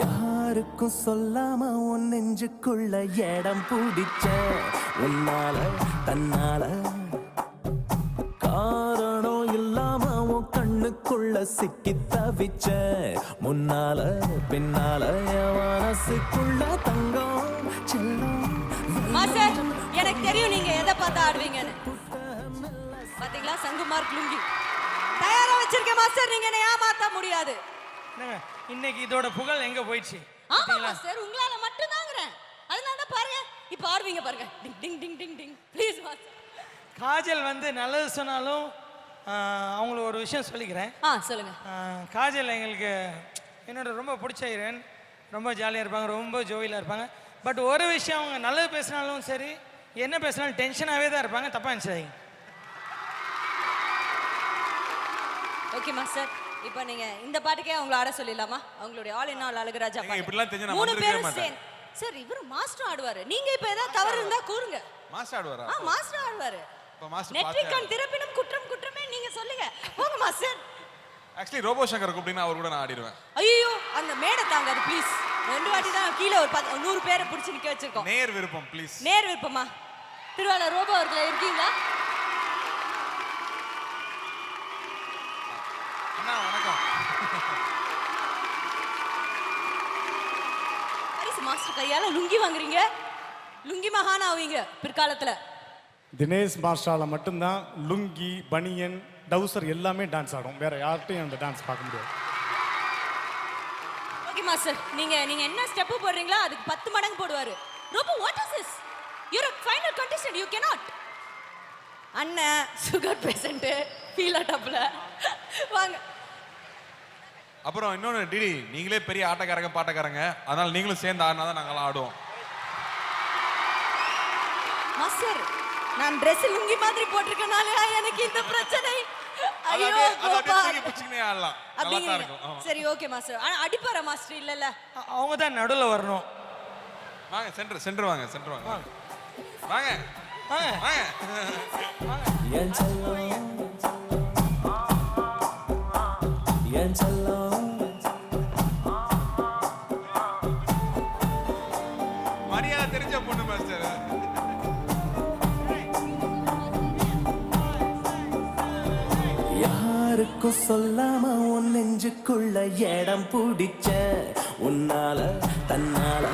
யாருக்கும் சொல்லாம உன் நெஞ்சுக்குள்ள இடம் பிடிச்ச உன்னால தன்னால காரணம் இல்லாம உன் கண்ணுக்குள்ள சிக்கி தவிச்ச முன்னால பின்னால என் மனசுக்குள்ள தங்கம் செல்லம். மாஸ்டர் எனக்கு தெரியும் நீங்க எதை பார்த்து ஆடுவீங்கன்னு. பாத்தீங்களா சங்குமார் லுங்கி தயாரா வச்சிருக்கேன் மாஸ்டர். நீங்க என்ன ஏமாத்த முடியாது. இன்னைக்கு இதோட புகழ் எங்க போயிடுச்சு? ஆமா மாஸ்டர் உங்களால மட்டும் தாங்கறேன். அதனால தான் பாருங்க இப்ப ஆடுவீங்க பாருங்க. Ding ding ding ding ding. Please master. Kajal வந்து நல்லது சொன்னாலும் அவங்களுக்கு ஒரு விஷயம் சொல்லிக்கிறேன். சொல்லுங்க. காஜல் எங்களுக்கு என்னோட ரொம்ப பிடிச்ச ஹீரோயின். ரொம்ப ஜாலியாக இருப்பாங்க, ரொம்ப ஜோவியலாக இருப்பாங்க. பட் ஒரு விஷயம் அவங்க நல்லது பேசினாலும் சரி என்ன பேசினாலும் டென்ஷனாகவே தான் இருப்பாங்க. தப்பாக நினச்சாதீங்க. ஓகே மாஸ்டர், இப்போ நீங்க இந்த பாட்டுக்கே அவங்கள ஆட சொல்லிடலாமா? அவங்களுடைய ஆல் இன் ஆல் அழகுராஜா பாட்டு. இப்படிலாம் தெரிஞ்சா நான் 3 பேரும் வந்திருக்கவே சேர்ந்து. சார் இவரு மாஸ்டர் ஆடுவாரு. நீங்க இப்போ ஏதாவது தவறு இருந்தா கூறுங்க. மாஸ்டர் ஆடுவாரா? மாஸ்டர் ஆடுவாரு. இப்ப மாஸ்டர் நெற்றிக்கண் திறப்பினும் குற்றம் குற்றமே நீங்க சொல்லுங்க. போங்க மாஸ்டர். ஆக்சுவலி ரோபோ சங்கர் கூப்பிட்டீங்கன்னா அவர் கூட நான் ஆடிடுவேன். ஐயோ அந்த மேடை தாங்க அது ப்ளீஸ். 2 வாட்டி தான் கீழே ஒரு 100 பேரை பிடிச்சி நிக்க வச்சிருக்கோம். நேர் விருப்பம் ப்ளீஸ். நேர் விருப்பமா? திருவாளர் ரோபோ அவர்களே இருக்கீங்களா? அண்ணா வணக்கம். ஹரிஸ் மாஸ்டர் கையால லுங்கி வாங்குறீங்க. லுங்கி மகான் ஆவீங்க பிற்காலத்துல. தினேஷ் மாஸ்டரால மட்டும்தான் லுங்கி, பனியன், டவுசர் எல்லாமே டான்ஸ் ஆடும். வேற யார்கிட்டையும் அந்த டான்ஸ் பார்க்க முடியாது. ஓகே மாஸ்டர், நீங்க என்ன ஸ்டெப் போடுறீங்களோ அதுக்கு 10 மடங்கு போடுவாரு. Robo what is this? You are final contestant, you cannot. அண்ணன் சுகர் பேஷண்ட் ஃபீல் அட்டப்ல வாங்க. அப்புறம் இன்னொன்று டிடி, நீங்களே பெரிய ஆட்டக்காரங்க பாட்டக்காரங்க, அதனால நீங்களும் சேர்ந்து ஆடினா தான் நாங்களாம் ஆடுவோம். மாஸ்டர் நான் Dress லுங்கி மாதிரி போட்டிருக்கனால எனக்கு இந்த பிரச்சனை. ஐயோ புச்சிங்கனே ஆடலாம். நல்லா தான் இருக்கும். சரி ஓகே மாஸ்டர். ஆனா அடிப்பார மாஸ்டர் இல்லல. அவங்க தான் நடுவுல வரணும். வாங்க சென்டர் வாங்க. வாங்க. என் செல்லம் என் செல்லம் மரியாதை தெரிஞ்ச பொண்ணு மாஸ்டர். யாருக்கும் சொல்லாம உன் நெஞ்சுக்குள்ள இடம் பிடிச்ச உன்னால தன்னால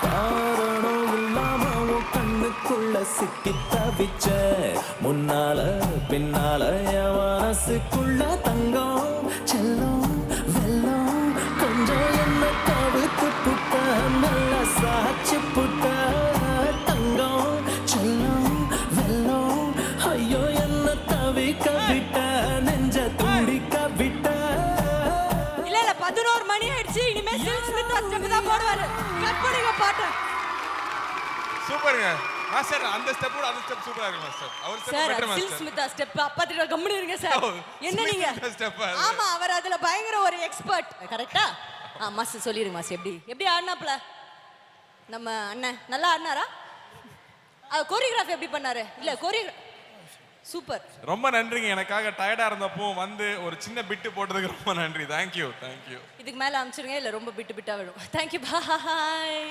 காரணம் இல்லாம உன் கண்ணுக்குள்ள சிக்கி தவிச்ச முன்னால பின்னால என் மனசுக்குள்ள தங்கம் செல்லம் வெல்லம் கொஞ்சம் என்ன தவிர்த்து புட்ட நல்ல சாட்சி புட்ட தங்கம் செல்லம் வெல்லம் ஐயோ என்ன தவிக்க விட்ட நெஞ்ச துடிக்க விட்ட. இல்ல 11 மணி ஆயிடுச்சு. இனிமே சில்க் ஸ்மித் ஸ்டெப் தான் போடுவாரு. கட் பண்ணுங்க பாட்டு. சூப்பர்ங்க மாஸ்டர். அந்த ஸ்டெப் சூப்பரா இருக்கு மாஸ்டர். அவர் step sir better silk master. Smith step அப்பத்திர கம்மி இருங்க சார். என்ன நீங்க? ஆமா அவர் அதுல பயங்கர ஒரு எக்ஸ்பர்ட். கரெக்ட்டா? மாஸ்டர் சொல்லிருங்க மாஸ்டர் எப்படி ஆடினாப்ல? நம்ம அண்ணன் நல்லா ஆடினாரா? கோரியோகிராஃபி எப்படி பண்ணாரு? இல்ல கோரியோகிராஃபி சூப்பர். ரொம்ப நன்றிங்க. எனக்காக டயர்டா இருந்தப்போ வந்து ஒரு சின்ன பிட்டு போட்டதுக்கு ரொம்ப நன்றி. Thank you. இதுக்கு மேல அனுப்பிச்சிருங்க, இல்ல ரொம்ப பிட்டா விடும். Thank you, bye.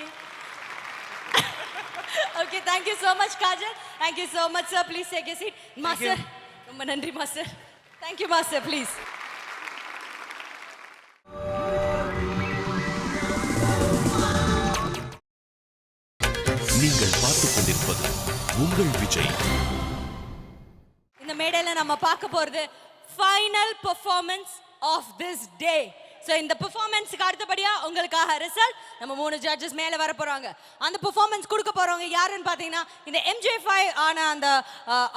Okay, thank you so much Kajal. Thank you so much sir. Please take a seat. Master, ரொம்ப நன்றி master. Thank you master, please. நீங்கள் பார்த்துக் கொண்டிருப்பது உங்கள் விஜய். இந்த மேடையில நம்ம பார்க்க போறது final performance of this day. So இந்த பெர்ஃபார்மன்ஸ்க்கு அடுத்தபடியா உங்களுக்காக ரிசல்ட் நம்ம 3 ஜட்ஜஸ் மேலே வர போறாங்க. அந்த பெர்ஃபார்மன்ஸ் கொடுக்க போறவங்க யாருன்னு பார்த்தீங்கன்னா இந்த MJ5 ஆன அந்த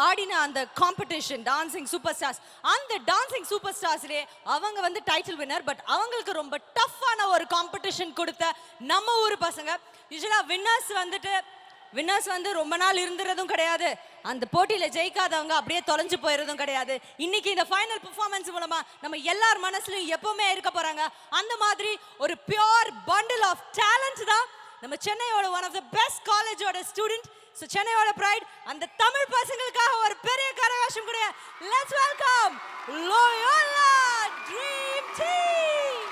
ஆடின அந்த காம்படிஷன் டான்சிங் சூப்பர் ஸ்டார்ஸ். அந்த டான்சிங் சூப்பர் ஸ்டார்ஸ்லேயே அவங்க வந்து டைட்டில் வின்னர். பட் அவங்களுக்கு ரொம்ப டஃப்பான ஒரு காம்படிஷன் கொடுத்த நம்ம ஊர் பசங்க. யூஸ்வலாக வின்னர்ஸ் வந்து ரொம்ப நாள் இருந்துறதும் கிடையாது. அந்த போட்டியில ஜெயிக்காதவங்க அப்படியே தொலைஞ்சு போயிறதும் கிடையாது. இன்னைக்கு இந்த ஃபைனல் பெர்ஃபார்மன்ஸ் மூலமா நம்ம எல்லார் மனசுலயும் எப்பவுமே இருக்க போறாங்க. அந்த மாதிரி ஒரு பியூர் பண்டில் ஆஃப் டேலண்ட் தான் நம்ம சென்னையோட ஒன் ஆஃப் த பெஸ்ட் காலேஜோட ஸ்டூடெண்ட். ஸோ சென்னையோட பிரைட் அந்த தமிழ் பசங்களுக்காக ஒரு பெரிய கரகோஷம் கூட. Let's welcome Loyola dream team.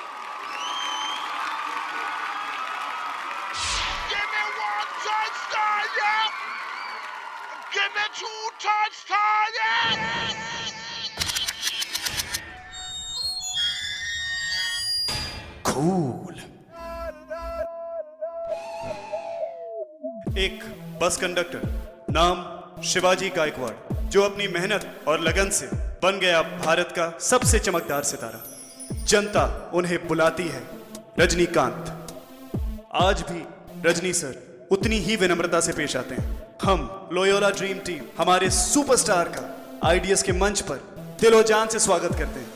Give me 2 touchdowns! Cool. एक बस कंडक्टर नाम शिवाजी गायकवाड़, जो अपनी मेहनत और लगन से बन गया भारत का सबसे चमकदार सितारा। जनता उन्हें बुलाती है रजनीकांत। आज भी रजनी सर उतनी ही विनम्रता से पेश आते हैं। हम लोयोला ड्रीम टीम हमारे सुपरस्टार का आइडियस के मंच पर दिलो जान से स्वागत करते हैं।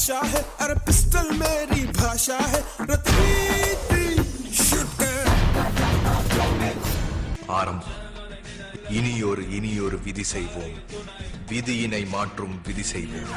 भाषा है, अरे पिस्टल मेरी भाषा है, रतीती शूट ஆரம்பம். இனியொரு விதி செய்வோம், விதியினை மாற்றும் விதி செய்வோம்.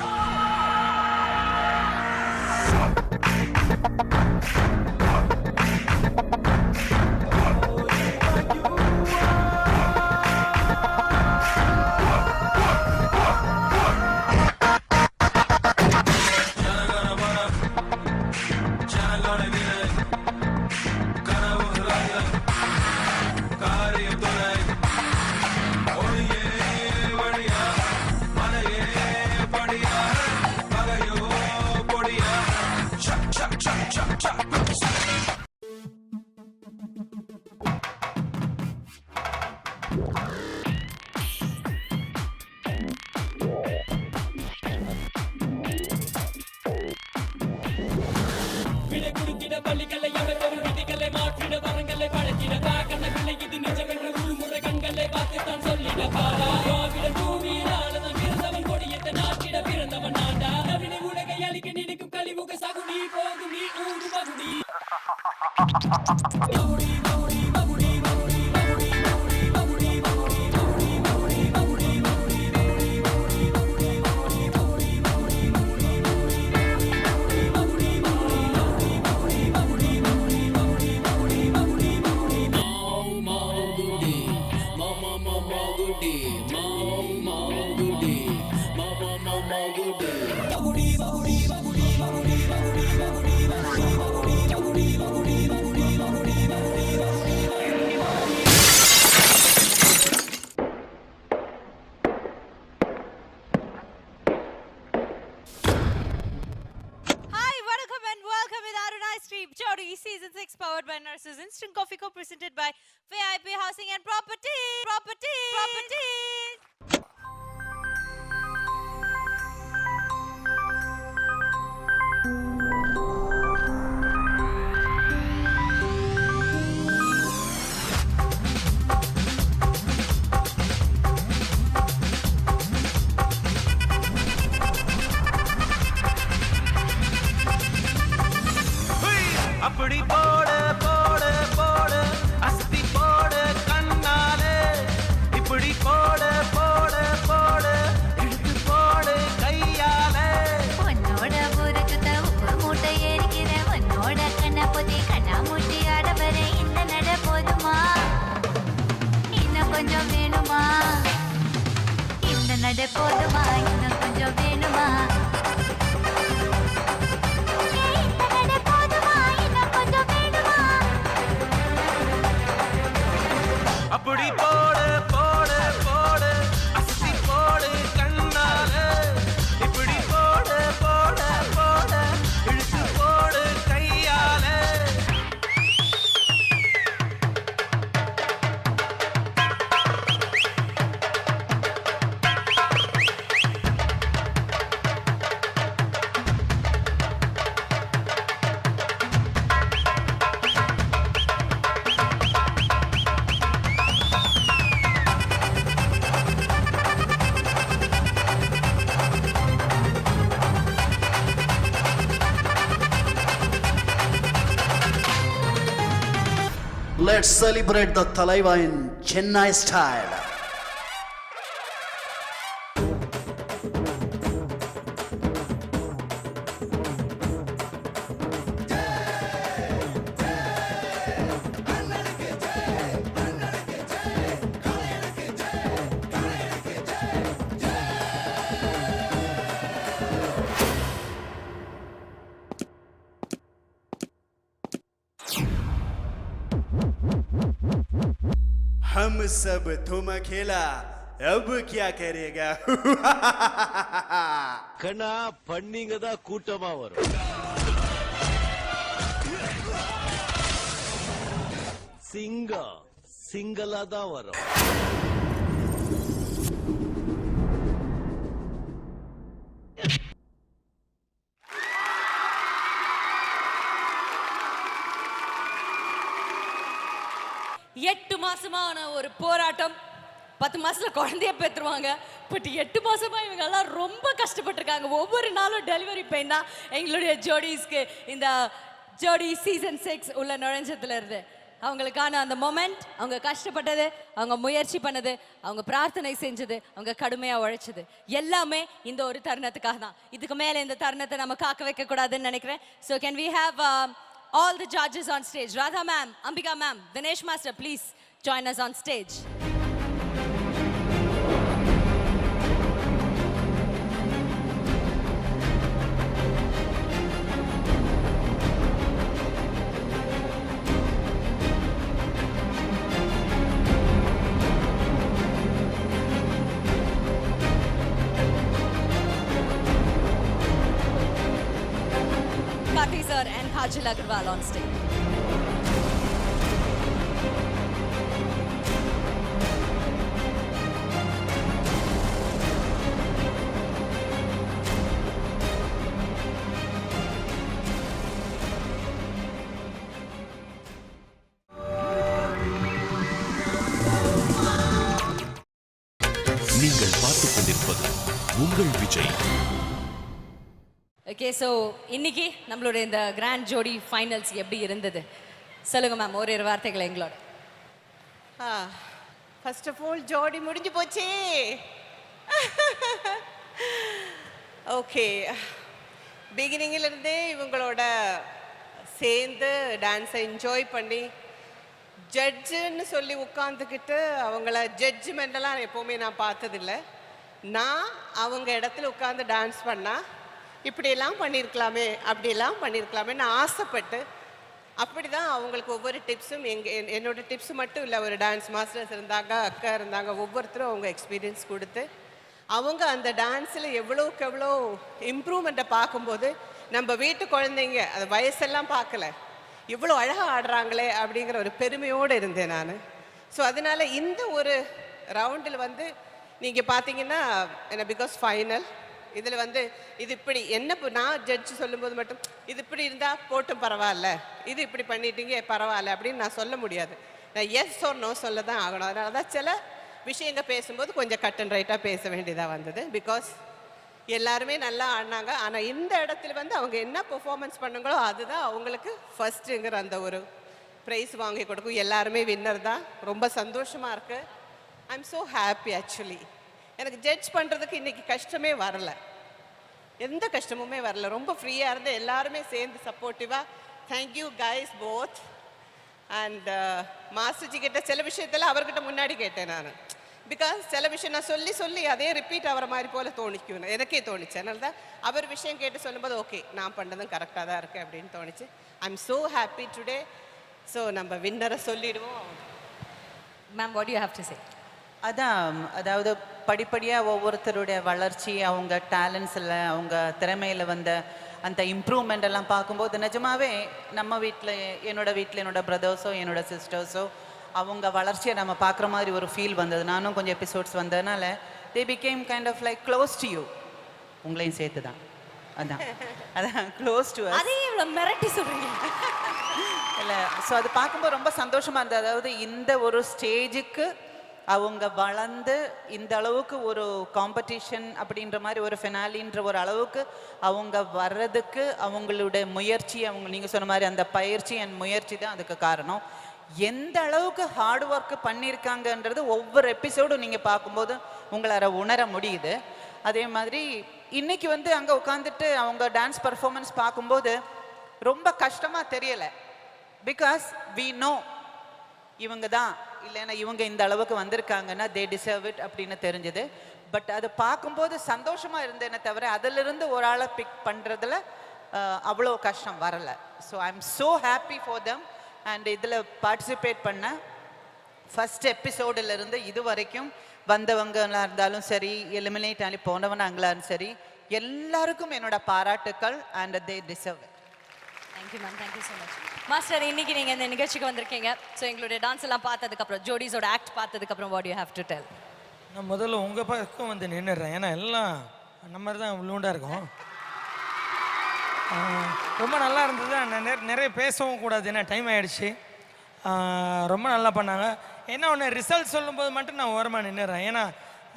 Season 6 powered by Nurses Instant Coffee Co presented by VIP Housing and Property. அப்படி போடு போடு போடு அஸ்தி போடு கண்ணாலே இப்படி போடு போடு போடு இழுத்து போடு கையாலே உன்னோட ஊருக்கு உப்பு மூட்டை ஏறிக்கிற உன்னோட கண்ண பொதி கண்ணா மூட்டி ஆடவர இந்த நட போதுமா இன்னும் கொஞ்சம் வேணுமா இந்த நட போதுமா இன்னும் கொஞ்சம் வேணுமா அப்படி போடு போடு போடு அஸ்தி போடு கண்ணாலே இப்படி போடு போடு போடு இழுத்து போடு கையாலே Let's celebrate the Thalaiva in Chennai style. हम सब तुम खेला अब क्या करेगा கண்ணா பண்ணிங்க தான் கூட்டமா வரும். சிங்கம் சிங்களா தான் வரும். எட்டு மாசமான ஒரு போராட்டம் 10 மாசத்துல குழந்தைய பெற்றுருவாங்க. பட் 8 மாசமா இவங்க எல்லாம் ரொம்ப கஷ்டப்பட்டிருக்காங்க. ஒவ்வொரு நாளும் டெலிவரி பெயின் தான் எங்களுடைய ஜோடிஸ்க்கு இந்த ஜோடி சீசன் 6 உள்ள நுழைஞ்சதுல இருந்து அவங்களுக்கான அந்த மொமெண்ட், அவங்க கஷ்டப்பட்டது, அவங்க முயற்சி பண்ணது, அவங்க பிரார்த்தனை செஞ்சது, அவங்க கடுமையாக உழைச்சது எல்லாமே இந்த ஒரு தருணத்துக்காக தான். இதுக்கு மேலே இந்த தருணத்தை நம்ம காக்க வைக்க கூடாதுன்னு நினைக்கிறேன். So can we have all the judges on stage? Radha ma'am, Ambika ma'am, Dinesh master, please join us on stage. Karthi sir and Kajal Agarwal on stage. நீங்கள் பார்த்துக் கொண்டிருப்பது உங்கள் விஜய். ஓகே, ஸோ இன்னைக்கு நம்மளுடைய இந்த கிராண்ட் ஜோடி ஃபைனல்ஸ் எப்படி இருந்தது சொல்லுங்க மேம், ஒரு வார்த்தைகள் எங்களோட. ஃபர்ஸ்ட் ஆஃப் ஆல் ஜோடி முடிஞ்சு போச்சே. ஓகே, பிகினிங்கிலிருந்தே இவங்களோட சேர்ந்து டான்ஸை என்ஜாய் பண்ணி ஜட்ஜுன்னு சொல்லி உட்காந்துக்கிட்டு அவங்கள ஜட்ஜ்மெண்டெல்லாம் எப்போவுமே நான் பார்த்ததில்லை. நான் அவங்க இடத்துல உட்காந்து டான்ஸ் பண்ணால் இப்படியெல்லாம் பண்ணியிருக்கலாமே, அப்படியெல்லாம் பண்ணியிருக்கலாமேன்னு ஆசைப்பட்டு அப்படி தான் அவங்களுக்கு ஒவ்வொரு டிப்ஸும் என்னோட டிப்ஸ் மட்டும் இல்லை, ஒரு டான்ஸ் மாஸ்டர்ஸ் இருந்தாங்க, அக்கா இருந்தாங்க, ஒவ்வொருத்தரும் அவங்க எக்ஸ்பீரியன்ஸ் கொடுத்து அவங்க அந்த டான்ஸில் எவ்வளோக்கு எவ்வளோ இம்ப்ரூவ்மெண்ட்டை பார்க்கும்போது நம்ம வீட்டு குழந்தைங்க அது வயசெல்லாம் பார்க்கல, இவ்வளோ அழகாக ஆடுறாங்களே அப்படிங்கிற ஒரு பெருமையோடு இருந்தேன் நான். ஸோ அதனால் இந்த ஒரு ரவுண்டில் வந்து நீங்கள் பார்த்தீங்கன்னா என்ன, பிகாஸ் ஃபைனல் இதில் வந்து இது இப்படி என்ன நான் ஜட்ஜ் சொல்லும்போது மட்டும் இது இப்படி இருந்தால் போட்டும் பரவாயில்ல, இது இப்படி பண்ணிட்டீங்க பரவாயில்ல அப்படின்னு நான் சொல்ல முடியாது. நான் எஸ் ஆர் நோ சொல்ல தான் ஆகணும். அதனால தான் சில விஷயங்கள் பேசும்போது கொஞ்சம் கட் அண்ட் ரைட்டாக பேச வேண்டியதாக வந்தது. பிகாஸ் எல்லாருமே நல்லா ஆடினாங்க. ஆனால் இந்த இடத்துல வந்து அவங்க என்ன பெர்ஃபார்மன்ஸ் பண்ணுங்களோ அதுதான் அவங்களுக்கு ஃபஸ்ட்டுங்கிற அந்த ஒரு ப்ரைஸ் வாங்கி கொடுக்கும். எல்லாருமே வின்னர் தான். ரொம்ப சந்தோஷமாக இருக்குது. ஐ எம் ஸோ ஹாப்பி. ஆக்சுவலி எனக்கு ஜட்ஜ் பண்ணுறதுக்கு இன்றைக்கி கஷ்டமே வரல, எந்த கஷ்டமுமே வரல. ரொம்ப ஃப்ரீயாக இருந்து எல்லாருமே சேர்ந்து சப்போர்ட்டிவாக. Thank you guys both. அண்ட் மாஸ்டர்ஜி கிட்ட சில விஷயத்தில் அவர்கிட்ட முன்னாடி கேட்டேன் நான். பிகாஸ் சில விஷயம் நான் சொல்லி சொல்லி அதே ரிப்பீட் ஆகிற மாதிரி போல் தோணிக்கும், எனக்கே தோணுச்சு. அதனால தான் அவர் விஷயம் கேட்டு சொல்லும்போது ஓகே நான் பண்ணதும் கரெக்டாக தான் இருக்குது அப்படின்னு தோணுச்சு. ஐ am so happy today. So நம்ம வின்னரை சொல்லிடுவோம். Ma'am, what you have to சே? அதான், அதாவது படிப்படியாக ஒவ்வொருத்தருடைய வளர்ச்சி, அவங்க டேலண்ட்ஸில், அவங்க திறமையில் வந்த அந்த இம்ப்ரூவ்மெண்ட் எல்லாம் பார்க்கும்போது நிஜமாவே நம்ம வீட்டில், என்னோட வீட்டில் என்னோட பிரதர்ஸோ என்னோட சிஸ்டர்ஸோ அவங்க வளர்ச்சியை நம்ம பார்க்குற மாதிரி ஒரு ஃபீல் வந்தது. நானும் கொஞ்சம் எபிசோட்ஸ் வந்ததுனால they become kind of like close to you, உங்களையும் சேர்த்து தான். அதான் அதான் க்ளோஸ் டு அதே இவ்வளோ மிரட்டி சொல்கிறீங்க இல்லை. ஸோ அது பார்க்கும்போது ரொம்ப சந்தோஷமாக இருந்தது. அதாவது இந்த ஒரு ஸ்டேஜுக்கு அவங்க வளர்ந்து இந்த அளவுக்கு ஒரு காம்படிஷன் அப்படின்ற மாதிரி ஒரு ஃபினாலின்ற ஒரு அளவுக்கு அவங்க வர்றதுக்கு அவங்களுடைய முயற்சி, அவங்க நீங்கள் சொன்ன மாதிரி அந்த பயிற்சி அண்ட் முயற்சி தான் அதுக்கு காரணம். எந்த அளவுக்கு ஹார்ட் ஒர்க் பண்ணியிருக்காங்கன்றது ஒவ்வொரு எபிசோடும் நீங்கள் பார்க்கும்போது உங்களால் உணர முடியுது. அதே மாதிரி இன்னைக்கு வந்து அங்கே உட்காந்துட்டு அவங்க டான்ஸ் பர்ஃபார்மன்ஸ் பார்க்கும்போது ரொம்ப கஷ்டமாக தெரியலை. பிகாஸ் வி நோ இவங்க தான், இல்லைன்னா இவங்க இந்த அளவுக்கு வந்திருக்காங்கன்னா தே டிசர்வ் இட் அப்படின்னு தெரிஞ்சது. பட் அதை பார்க்கும்போது சந்தோஷமாக இருந்தேனே தவிர அதிலிருந்து ஒரு ஆளை பிக் பண்ணுறதுல அவ்வளோ கஷ்டம் வரலை. So I am so happy for them. And இதில் பார்ட்டிசிபேட் பண்ண ஃபஸ்ட் எபிசோடிலிருந்து இது வரைக்கும் வந்தவங்களாக இருந்தாலும் சரி, எலிமினேட் ஆகி போனவனாங்களாலும் சரி, எல்லாருக்கும் என்னோட பாராட்டுக்கள். And they deserve it. Thank you ma'am, thank you so much. Master, இன்னைக்கு நீங்கள் இந்த நிகழ்ச்சிக்கு வந்திருக்கீங்க. ஸோ எங்களுடைய டான்ஸ் எல்லாம் பார்த்ததுக்கப்புறம், ஜோடிஸோட ஆக்ட் பார்த்ததுக்கப்புறம் what you have to tell? நான் முதல்ல உங்கள் பக்கம் வந்து நின்றுடுறேன். ஏன்னா எல்லாம் நம்ம மாதிரி தான் உள்ளூண்டாக இருக்கும். ரொம்ப நல்லா இருந்தது. நான் நிறைய பேசவும் கூடாது, ஏன்னா டைம் ஆகிடுச்சு. ரொம்ப நல்லா பண்ணாங்க. என்ன ஒன்று ரிசல்ட் சொல்லும்போது மட்டும் நான் ஓரமாக நின்றுறேன். ஏன்னா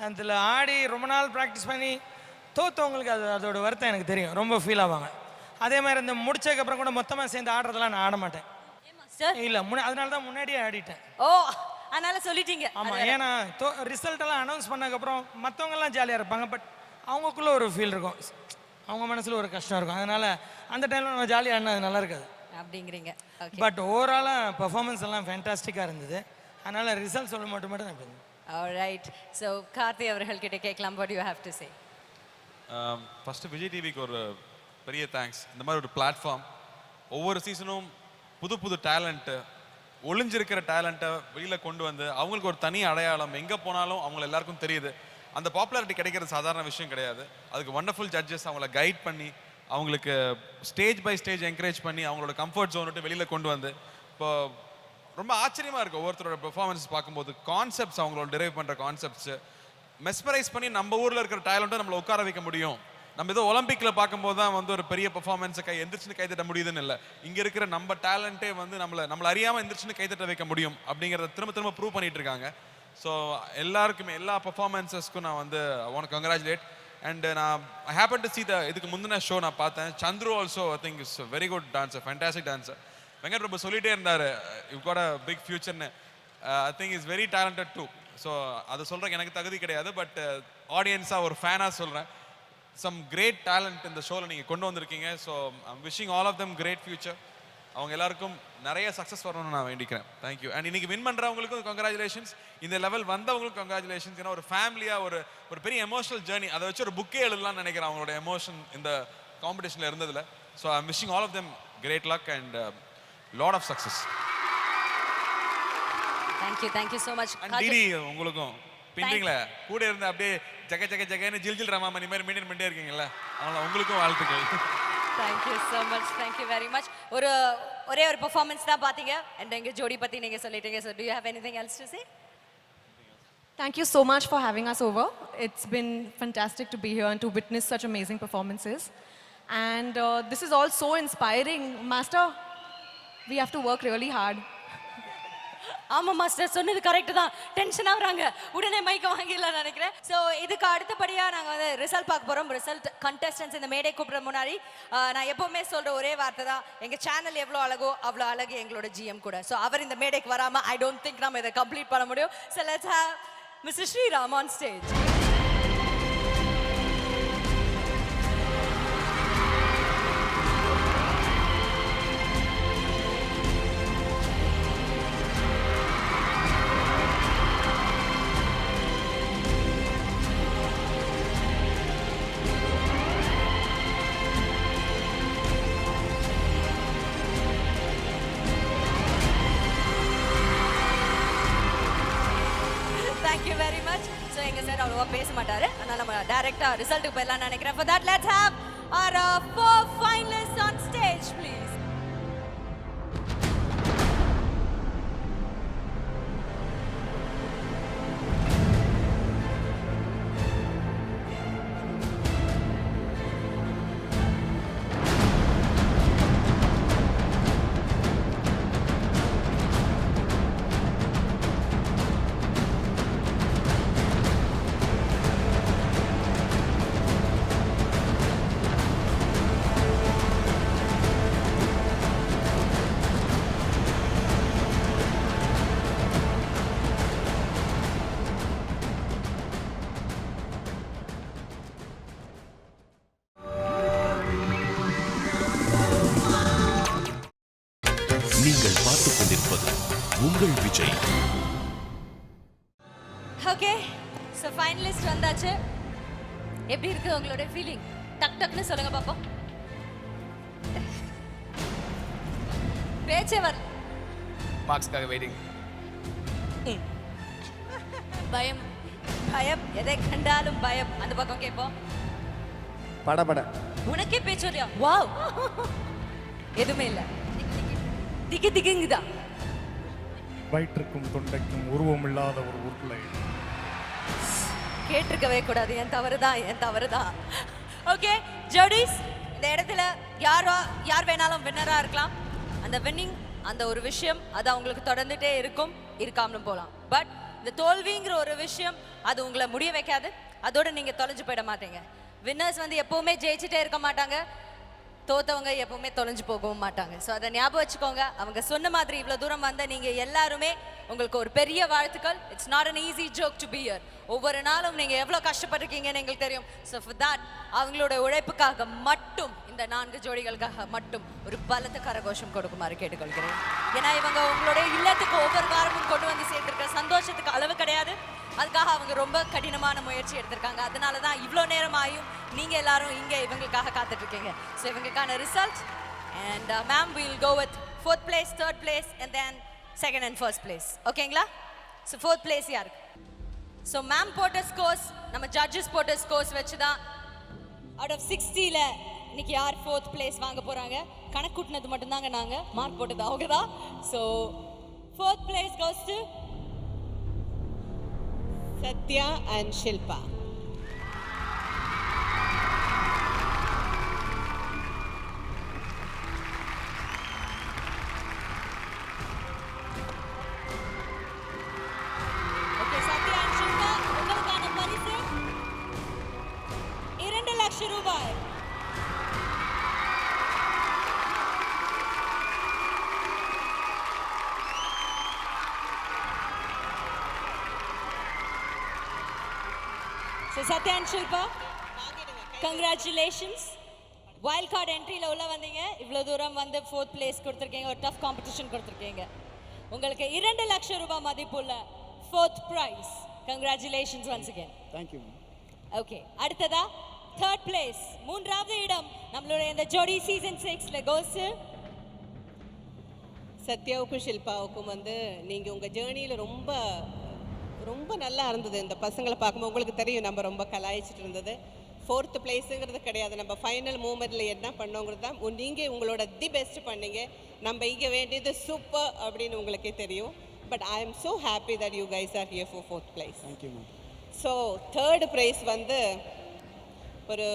அதில் ஆடி ரொம்ப நாள் ப்ராக்டிஸ் பண்ணி தோத்தவங்களுக்கு அதோட வருத்தம் எனக்கு தெரியும், ரொம்ப ஃபீல் ஆவாங்க. அதே மாதிரி இந்த முடிச்சதுக்கப்புறம் கூட மொத்தமாக சேர்ந்து ஆடுறதெல்லாம் நான் ஆட மாட்டேன். இல்லை அதனால தான் முன்னாடியே ஆடிட்டேன். ஓ, அதனால சொல்லிட்டீங்க. ஆமாம், ஏன்னா ரிசல்ட் எல்லாம் அனௌன்ஸ் பண்ணதுக்கப்புறம் மற்றவங்கெல்லாம் ஜாலியாக இருப்பாங்க, பட் அவங்களுக்குள்ள ஒரு ஃபீல் இருக்கும், அவங்க மனசில் ஒரு கஷ்டம் இருக்கும். அதனால அந்த டைமில் நம்ம ஜாலியாக ஆடினா அது நல்லா இருக்காது அப்படிங்கிறீங்க. பட் ஓவராலாக பர்ஃபார்மன்ஸ் எல்லாம் ஃபேண்டாஸ்டிக்காக இருந்தது. அதனால ரிசல்ட் சொல்ல மட்டும் தான் நான். ஆல்ரைட், ஸோ கார்த்தி அவர்கள் கிட்ட கேட்கலாம், what you have to say? First Vijay டிவிக்கு ஒரு பெரிய தேங்க்ஸ். இந்த மாதிரி ஒரு பிளாட்ஃபார்ம் ஒவ்வொரு சீசனும் புது புது டேலண்ட்டு, ஒளிஞ்சிருக்கிற டேலண்ட்டை வெளியில் கொண்டு வந்து அவங்களுக்கு ஒரு தனி அடையாளம், எங்கே போனாலும் அவங்கள எல்லாருக்கும் தெரியுது. அந்த பாப்புலாரிட்டி கிடைக்கிறது சாதாரண விஷயம் கிடையாது. அதுக்கு வண்டர்ஃபுல் ஜட்ஜஸ் அவங்கள கைட் பண்ணி அவங்களுக்கு ஸ்டேஜ் பை ஸ்டேஜ் என்கரேஜ் பண்ணி அவங்களோட கம்ஃபர்ட் ஜோன் விட்டு வெளியில் கொண்டு வந்து இப்போ ரொம்ப ஆச்சரியமாக இருக்குது ஒவ்வொருத்தரோட பெர்ஃபார்மன்ஸ் பார்க்கும்போது. கான்செப்ட்ஸ் அவங்களோட டிரைவ் பண்ணுற கான்செப்ட்ஸு மெஸ்மரைஸ் பண்ணி நம்ம ஊரில் இருக்கிற டேலண்ட்டும் நம்மளை உட்கார வைக்க முடியும். நம்ம ஏதோ ஒலிம்பிக்கில் பார்க்கும்போது தான் வந்து ஒரு பெரிய பெர்ஃபார்மன்ஸை எந்திரிச்சுன்னு கைத்தட்ட முடியுதுன்னு இல்லை, இங்கே இருக்கிற நம்ம டேலண்ட்டே வந்து நம்மளை அறியாமல் எந்திரிச்சுன்னு கைத்தட்ட வைக்க முடியும் அப்படிங்கிறத திரும்ப திரும்ப ப்ரூவ் பண்ணிட்டு இருக்காங்க. ஸோ எல்லாருக்குமே எல்லா பெர்ஃபார்மன்ஸஸ்க்கும் நான் வந்து ஐ வாண்ட் கங்க்ராச்சுலேட். அண்ட் நான் ஐ ஹேப்பன் டு சி இதுக்கு முந்தின ஷோ நான் பார்த்தேன். Chandru also I think is very good dancer, fantastic dancer. Venkat Prabhu சொல்லிட்டே இருந்தார் யூ காட் அ பிக் ஃபியூச்சர்னு. I think is very talented too. So அதை சொல்கிறக்கு எனக்கு தகுதி கிடையாது, பட் ஆடியன்ஸாக ஒரு ஃபேனாக சொல்கிறேன். சம் கிரேட் டேலண்ட் இந்த ஷோவில் நீங்கள் கொண்டு வந்திருக்கீங்க. So I'm wishing all of them great future. அவங்க எல்லாருக்கும் நிறைய சக்ஸஸ் வரணும்னு நான் வேண்டிக்கிறேன். தேங்க்யூ. அண்ட் இன்னைக்கு வின் பண்ணுறவங்களுக்கும் கங்க்ராச்சுலேஷன்ஸ், இந்த லெவல் வந்தவங்களுக்கும் கங்க்ராச்சுலேஷன்ஸ். ஏன்னா ஒரு ஃபேமிலியாக ஒரு பெரிய எமோஷனல் ஜேர்னி, அதை வச்சு ஒரு புக்கே எழுதலாம்னு நினைக்கிறேன் அவங்களோட எமோஷன் இந்த காம்படிஷனில் இருந்ததில். So I'm wishing all of them great luck and lot of success. Thank you so much. DD உங்களுக்கும் பின்னிங்களே கூட இருந்து அப்படியே ஜெகன்னு ஜில் ராமாமணி மாதிரி மெயின்டைன் பண்ணிட்டே இருக்கீங்களா, அதனால உங்களுக்கும் வாழ்த்துக்கள். Thank you so much, thank you very much. ஒரே ஒரு பெர்ஃபார்மன்ஸ் தான் பார்த்தீங்க, அண்ட் எங்கள் ஜோடி பற்றி நீங்கள் சொல்லிட்டீங்க. So to you have anything else to say? Thank you so much for having us over. It's been fantastic to be here and to witness such amazing performances. And this is all so inspiring. Master, we have to work really hard. ஆமாம் master, சொன்னது correct தான். Tension ஆகுறாங்க, உடனே மைக்க வாங்கிடலாம் நினைக்கிறேன். So இதுக்கு அடுத்தபடியாக நாங்கள் வந்து ரிசல்ட் பார்க்க போகிறோம். ரிசல்ட் கண்டஸ்டன்ஸ் இந்த மேடை கூப்பிட்ற முன்னாடி நான் எப்போவுமே சொல்கிற ஒரே வார்த்தை தான், எங்கள் சேனல் எவ்வளோ அழகோ அவ்வளோ அழகு எங்களோட ஜிஎம் கூட. ஸோ அவர் இந்த மேடைக்கு வராமல் ஐ டோன்ட் திங்க் நம்ம இதை கம்ப்ளீட் பண்ண முடியும். So let's have mister Sriram on stage. Thank you very much. So எங்க சார் அவ்வளவா பேச மாட்டாரு, அதனால நம்ம டைரக்டா ரிசல்ட்டுக்கு போயிடலாம் நினைக்கிறேன். For that, let's have our 4 finalists on stage, please. நீங்கள் பார்த்துக் கொண்டிருப்பது உங்கள் விஜய். ஓகே, ஸோ ஃபைனலிஸ்ட் வந்தாச்சு. எப்படி இருக்கு உங்களோட ஃபீலிங்? டக்னு சொல்லுங்க பாப்போம். பேச்சே வரல. மார்க்ஸ்க்காக வெயிட்டிங். பயம் பயம், எதை கண்டாலும் பயம். அந்த பக்கம் கேட்போம். படபட. உனக்கே பேச்சு வரலையா? வாவ், எதுவுமே இல்லை. திகுங்குதா? வயிற்றுக்கும் தொண்டைக்கும் உருவம் இல்லாத ஒரு உருளை. கேட்டிருக்கவே கூடாது. என் தவறுதான். ஓகே ஜோடிஸ், இந்த இடத்துல யார் வேணாலும் வின்னரா இருக்கலாம். அந்த வின்னிங், அந்த ஒரு விஷயம் அது அவங்களுக்கு தொடர்ந்துட்டே இருக்கும், இருக்காமலும் போகலாம். பட் இந்த தோல்விங்கிற ஒரு விஷயம் அது உங்களை முடிய வைக்காது, அதோட நீங்க தொலைஞ்சு போயிட மாட்டீங்க. வின்னர்ஸ் வந்து எப்பவுமே ஜெயிச்சுட்டே இருக்க மாட்டாங்க, தோத்தவங்க எப்பவுமே தொலைஞ்சு போகவும் மாட்டாங்க. ஸோ அதை ஞாபகம் வச்சுக்கோங்க. அவங்க சொன்ன மாதிரி இவ்வளோ தூரம் வந்த நீங்கள் எல்லாருமே உங்களுக்கு ஒரு பெரிய வாழ்த்துக்கள். It's not an easy joke to be here. ஒவ்வொரு நாளும் நீங்கள் எவ்வளோ கஷ்டப்பட்டிருக்கீங்கன்னு எங்களுக்கு தெரியும். ஸோ ஃபார் தட் அவங்களோட உழைப்புக்காக மட்டும், இந்த 4 ஜோடிகளுக்காக மட்டும் ஒரு பலத்த கரகோஷம் கொடுக்குமாறு கேட்டுக்கொள்கிறேன். ஏன்னா இவங்க உங்களுடைய இல்லத்துக்கு ஒவ்வொரு வாரமும் கொண்டு வந்து சேர்த்துருக்க சந்தோஷத்துக்கு அளவு கிடையாது. அதுக்காக அவங்க ரொம்ப கடினமான முயற்சி எடுத்திருக்காங்க. அதனால தான் இவ்வளோ நேரமாயும் நீங்கள் எல்லாரும் இங்கே இவங்களுக்காக காத்துட்ருக்கீங்க. ஸோ இவங்களுக்கான result and ma'am will go with 4th place, 3rd place and then 2nd and 1st place. ஓகேங்களா? ஸோ 4th place யாருக்கு? ஸோ மேம் போட்ட ஸ்கோர்ஸ், நம்ம ஜட்ஜஸ் போட்ட ஸ்கோர்ஸ் வச்சு தான் அவுட் ஆஃப் 60ல் இன்னைக்கு யார் 4th place வாங்க போகிறாங்க. கணக்கு கூட்டினது மட்டும்தாங்க, நாங்கள் மார்க் போட்டது அவங்க தான். So 4th place goes to Satya and Shilpa. Okay, Satya and Shilpa, உங்களுக்கான பரிசு 2 லட்சம் ரூபாய். So Satya and Shilpa, congratulations. Wild card entryல உள்ள வந்தீங்க, இவ்வளோ தூரம் வந்து 4th place கொடுத்துருக்கீங்க, ஒரு டஃப் காம்படிஷன் கொடுத்துருக்கீங்க. உங்களுக்கு 2 லட்சம் ரூபாய் மதிப்புள்ள 4th prize. Congratulations once again. Thank you. Okay, அடுத்ததா 3rd place, 3வது இடம் நம்மளுடைய இந்த ஜோடி சீசன் 6ல goes to சத்யாவுக்கும் ஷில்பாவுக்கும் வந்து நீங்கள் உங்கள் ஜேர்னியில் ரொம்ப ரொம்ப நல்லா இருந்தது. இந்த பசங்களை பார்க்கும்போது உங்களுக்கு தெரியும், நம்ம ரொம்ப கலாய்ச்சிட்டு இருந்தது. 4th பிளேஸுங்கிறது கிடையாது, நம்ம ஃபைனல் மூமெண்ட்டில் என்ன பண்ணோங்கிறது தான். நீங்கள் உங்களோட தி பெஸ்ட் பண்ணீங்க. நம்ம இங்கே வேண்டியது சூப்பர் அப்படின்னு உங்களுக்கே தெரியும். But I am so happy that you guys are here for 4th place. Thank you ma'am. So 3rd prize வந்து ஒரு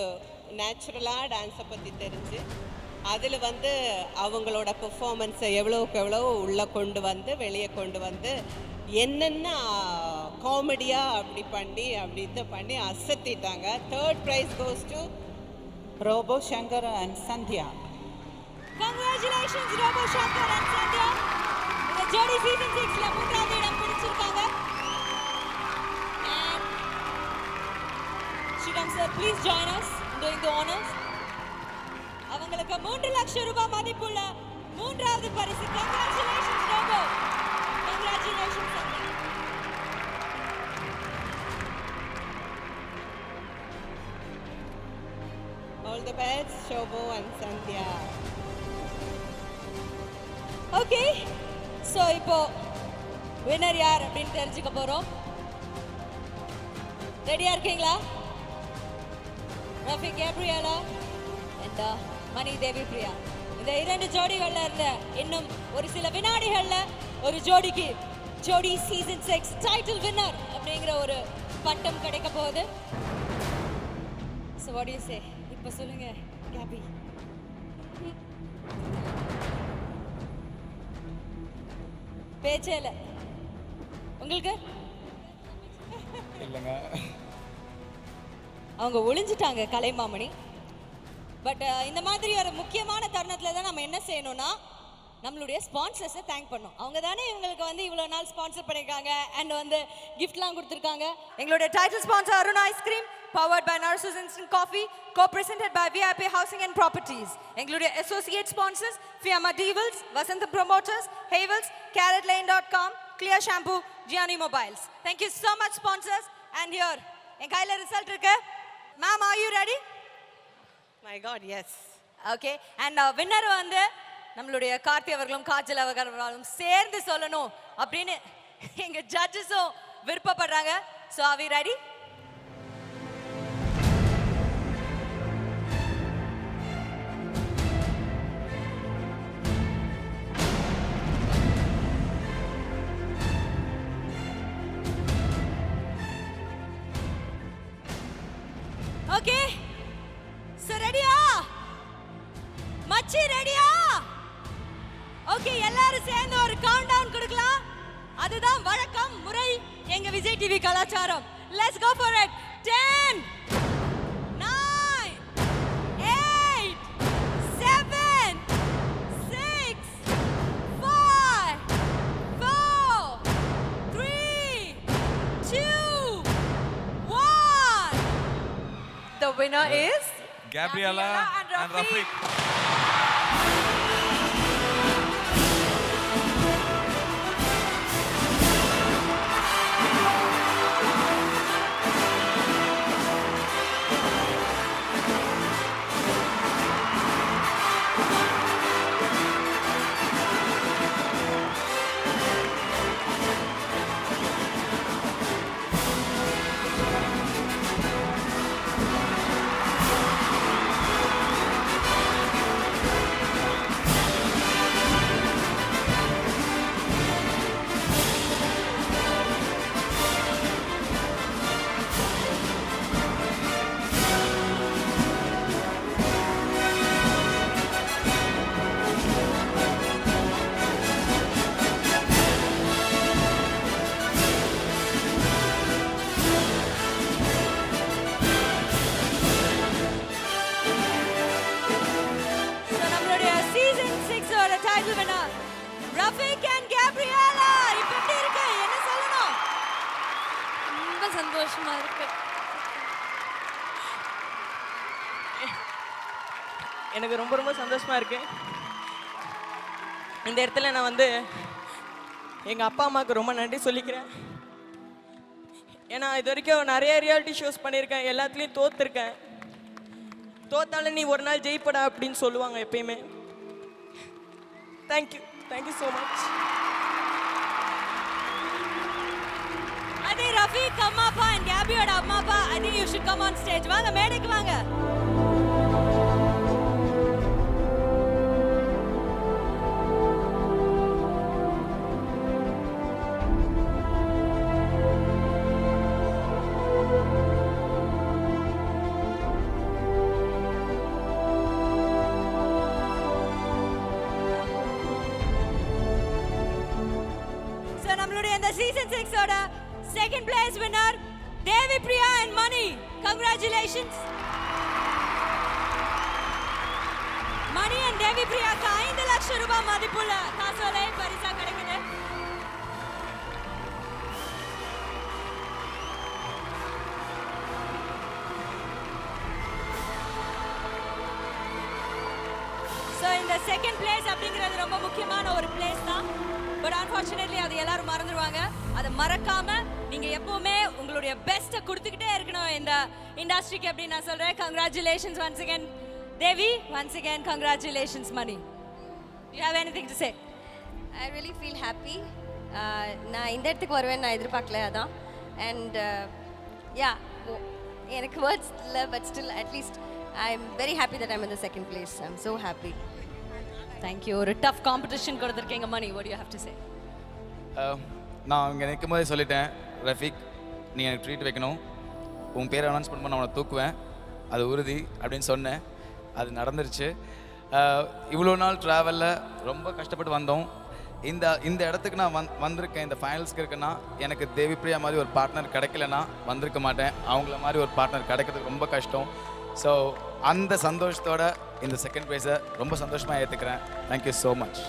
நேச்சுரலாக டான்ஸை பற்றி தெரிஞ்சு அதில் வந்து அவங்களோட பெர்ஃபார்மன்ஸை எவ்வளோக்கு எவ்வளோ உள்ளே கொண்டு வந்து வெளியே கொண்டு வந்து என்னென்ன காமெடியாக அப்படி பண்ணி அசத்திட்டாங்க. 3rd prize goes to Robo Shankar and Sandhya. Congratulations Robo Shankar and Sandhya. இந்த ஜோடி சீசன் 6ல 3வது இடம் பிடிச்சிருக்காங்க. And Shriram sir, please join us in doing the honors. அவங்களுக்கு 3 லட்சம் ரூபாய் மதிப்புள்ள 3வது பரிசு. Congratulations Robo. Congratulations Sandhya. all the best Shobo and Sandhya. Okay, so இப்போ வின்னர் யார் அப்படின்னு தெரிஞ்சுக்க போகிறோம். ரெடியாக இருக்கீங்களா? ரஃபி கேப்ரியலா அண்ட் மணி தேவி பிரியா, இந்த 2 ஜோடிகளில் இருந்த இன்னும் ஒரு சில வினாடிகளில் ஒரு ஜோடிக்கு ஜோடி சீசன் 6 டைட்டில் வின்னர் அப்படிங்கிற ஒரு பட்டம் கிடைக்க போகுது. So what you say? இப்போ சொல்லுங்க கேபி. பேச்சே இல்லை உங்களுக்கு? இல்லைங்க, அவங்க ஒளிஞ்சிட்டாங்க கலைமாமணி. பட் இந்த மாதிரி ஒரு முக்கியமான தருணத்தில் தான் நம்ம என்ன செய்யணும்னா நம்மளுடைய ஸ்பான்சர்ஸை தேங்க் பண்ணோம். அவங்க தானே இவங்களுக்கு வந்து இவ்வளோ நாள் ஸ்பான்சர் பண்ணியிருக்காங்க அண்ட் வந்து கிஃப்ட்லாம் கொடுத்துருக்காங்க. எங்களுடைய title sponsor Arun ice cream, powered by Narsus Instant Coffee, co-presented by VIP Housing and Properties. எங்களுடைய associate sponsors Fiamma Devils, Vasantham Promoters, Havels, CarrotLane.com, Clear Shampoo, Gianni Mobiles. Thank you so much sponsors. And here என் கையில் result இருக்கு. Ma'am, are you ready? My God, yes. Okay, and winner வந்து நம்மளுடைய கார்த்தி அவர்களும் காஜல் அவர்களும் சேர்ந்து சொல்லணும் அப்படின்னு எங்க ஜட்ஜஸும் விருப்பப்படுறாங்க. So are we ready? Okay, so ரெடியா? மச்சி ரெடியா? ஓகே, எல்லாரும் சேர்ந்து ஒரு கவுண்ட் டவுன் கொடுக்கலாம். அதுதான் வழக்கம், முறை, எங்க விஜய் டிவி கலாச்சாரம். Let's go for it. 10 9 8 7 6 5 4 3 2 1. The winner is Gabriella and Rafiq. Rafiq and Gabriella, இப்ப எப்படி இருக்கு? என்ன சொல்லணும்? ரொம்ப சந்தோஷமா இருக்கு. எனக்கு ரொம்ப ரொம்ப சந்தோஷமா இருக்கு. இந்த இடத்துல நான் வந்து எங்க அப்பா அம்மாவுக்கு ரொம்ப நன்றி சொல்லிக்கிறேன். ஏன்னா இது வரைக்கும் நிறைய ரியாலிட்டி ஷோஸ் பண்ணியிருக்கேன், எல்லாத்துலேயும் தோத்துருக்கேன். தோத்தாலும் நீ ஒரு நாள் ஜெயிப்படா அப்படின்னு சொல்லுவாங்க எப்பயுமே. Thank you so much. அதே ரஃபீக் அம்மா அப்பா and கேபியோட அம்மா அப்பா, I think you should come on stage. வாங்க மேடைக்கு வாங்க. Season 6 oda second place winner Devi Priya and Mani. Congratulations. Mani and Devi Priya ka 5 lakh ரூபாய் மதிப்புள்ள காசோலை பரிசா கிடைக்குது. So in the second place அப்படிங்கிறது ரொம்ப முக்கியமான ஒரு place தான். பட் அன்ஃபார்ச்சுனேட்லி அது எல்லாரும் மறந்துடுவாங்க. அதை மறக்காம நீங்க எப்பவுமே உங்களுடைய பெஸ்ட்டை கொடுத்துக்கிட்டே இருக்கணும் இந்த இண்டஸ்ட்ரிக்கு அப்படின்னு நான் சொல்றேன். Congratulations once again Devi, once again congratulations Mani. You have anything to say? I really feel happy. நான் இந்த இடத்துக்கு வருவேன் நான் எதிர்பார்க்கல அதான். அண்ட் யா எனக்கு வேர்ட்ஸ் இல்லை, but still at least I am very happy that I am in the second place. I am so happy. Thank you. ஒரு டஃப் காம்படிஷன் கொடுத்துருக்கீங்க Mani. What you have to say? நான் இங்கே நிற்கும் போதே சொல்லிட்டேன், ரஃபீக் நீ எனக்கு ட்ரீட் வைக்கணும், உன் பேரை அனௌன்ஸ் பண்ணும்போது நான் அவனை தூக்குவேன், அது உறுதி அப்படின்னு சொன்னேன். அது நடந்துருச்சு. இவ்வளோ நாள் ட்ராவலில் ரொம்ப கஷ்டப்பட்டு வந்தோம். இந்த இடத்துக்கு நான் வந்திருக்கேன், இந்த ஃபைனல்ஸ்க்கு இருக்குன்னா எனக்கு தேவி பிரியா மாதிரி ஒரு பார்ட்னர் கிடைக்கலன்னா வந்திருக்க மாட்டேன். அவங்கள மாதிரி ஒரு பார்ட்னர் கிடைக்கிறது ரொம்ப கஷ்டம். ஸோ அந்த சந்தோஷத்தோட இந்த செகண்ட் ப்ரைஸை ரொம்ப சந்தோஷமாக ஏற்றுக்கிறேன். Thank you so much.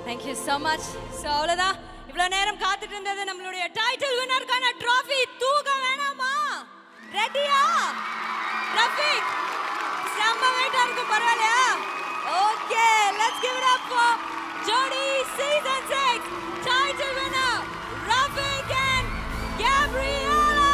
Thank you so much. So அவ்வளோதான், இவ்வளோ நேரம் காத்துட்டு இருந்தது நம்மளுடைய டைட்டில் வின்னருக்கான ட்ராஃபி. தூக்க வேணாமா? ரெடியா ரஃபீக்? செம்ம வெயிட்டா இருக்கும், பரவாயில்லையா? Okay, let's give it up for Jodi season 6 title winner Rafiq and Gabriella.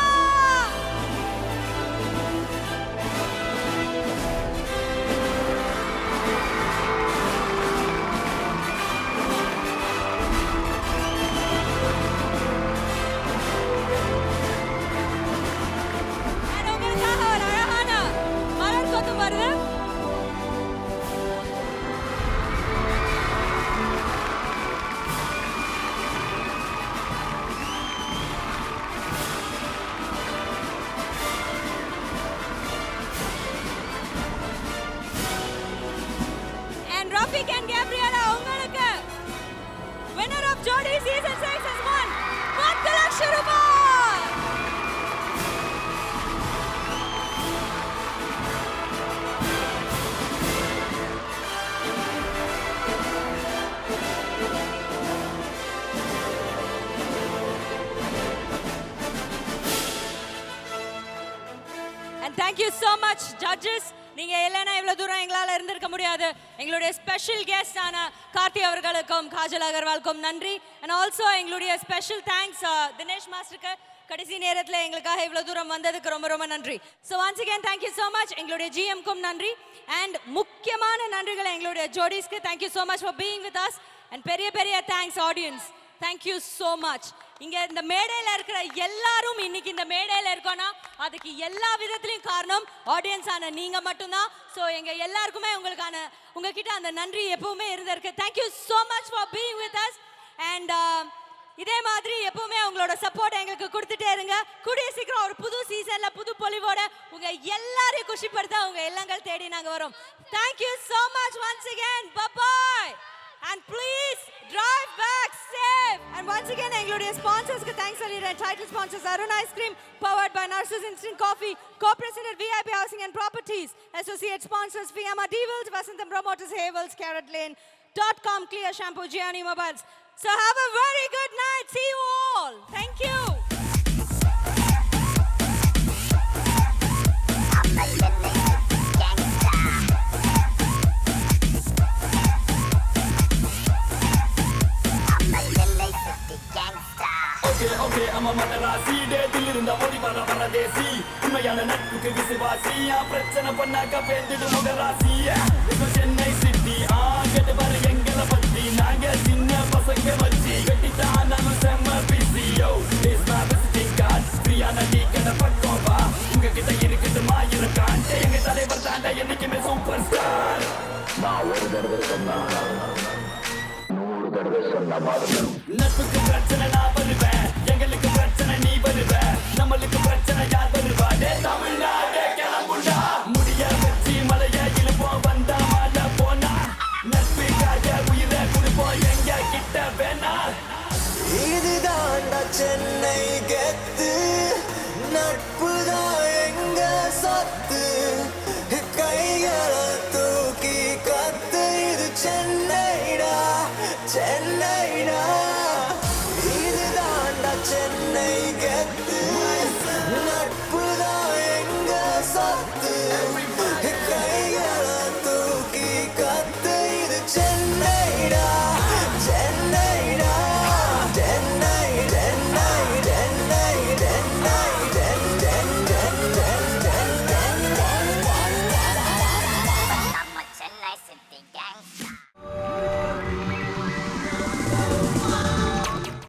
Season 6 has won 10 லட்சம் ரூபாய். And thank you so much judges. நீங்க இல்லனா இவ்வளவு தூரம் எங்களால இருந்திருக்க முடியாது. எங்களுடைய ஸ்பெஷல் கெஸ்ட் ஆன கார்த்தி அவர்களுக்கும் காஜல் அகர்வாலுக்கும் நன்றி. and also எங்களுடைய ஸ்பெஷல் தேங்க்ஸ் தினேஷ் மாஸ்டருக்கு கடைசி நேரத்துல எங்களுக்காக இவ்வளவு தூரம் வந்ததுக்கு ரொம்ப ரொம்ப நன்றி. so once again thank you so much. எங்களுடைய GM க்கும் நன்றி and முக்கியமான நன்றிகளை எங்களுடைய ஜோடிஸ்க்கு thank you so much for being with us and பெரிய பெரிய thanks audience. thank you so much. இங்க இந்த மேடையில இருக்கிற எல்லாரும் இன்னைக்கு இந்த மேடையில இருக்கோம்னா அதுக்கு எல்லா விதத்திலயும் காரணம் ஆடியன்ஸ் ஆன நீங்க மட்டும்தான். ஸோ எங்க எல்லாருக்குமே உங்ககிட்ட அந்த நன்றி எப்பவுமே இருந்திருக்கு. Thank you so much for being with us and இதே மாதிரி எப்பவுமே உங்களோட சப்போர்ட் எங்களுக்கு கொடுத்துட்டே இருங்க. கூடிய சீக்கிரம் ஒரு புது சீசன்ல புது பொலிவோட உங்க எல்லாரையும் குஷிப்படுத்த உங்க இல்லங்கள் தேடி நாங்க வரோம். Thank you so much once again. Bye and please drive back safe. and once again எங்களுடைய ஸ்பான்சர்ஸ்க்கு தேங்க்ஸ் சொல்லிடுறேன். Title sponsors Arun ice cream powered by Nurses Instant Coffee, co-president VIP Housing and Properties, associate sponsors Fiamma Devils, Vasantham Promoters, Havels, Carrot Lane, .com, Clear Shampoo, Gianni Mobiles. So have a very good night. See you all. Thank you. Okay அம்மா மதராசி டேட்டில் இருந்த ஓடி வர வரதேசி உண்மையான நட்புக்கு விசுவாசி பிரச்சனை பண்ணாக்க பேந்திடு முகராசி சென்னை சிட்டி கேட்டு பாரு எங்களை பத்தி நாங்க சின்ன பசங்க வச்சு கட்டித்தான் நம்ம செம்ம பிசியோ விசிட்டிங் கார்டு ஃப்ரீயான டீ கடை பக்கம் வா உங்ககிட்ட இருக்குது மாயிரம் காண்டு எங்க தலைவர் தாண்ட என்னைக்குமே சூப்பர் ஸ்டார் நான் ஒரு தடவை சொன்னா 100 தடவை சொன்ன மாதிரி நட்புக்கு பிரச்சனை நான் வருவேன் எங்களுக்கு பிரச்சனை நீ வருவ நம்மளுக்கு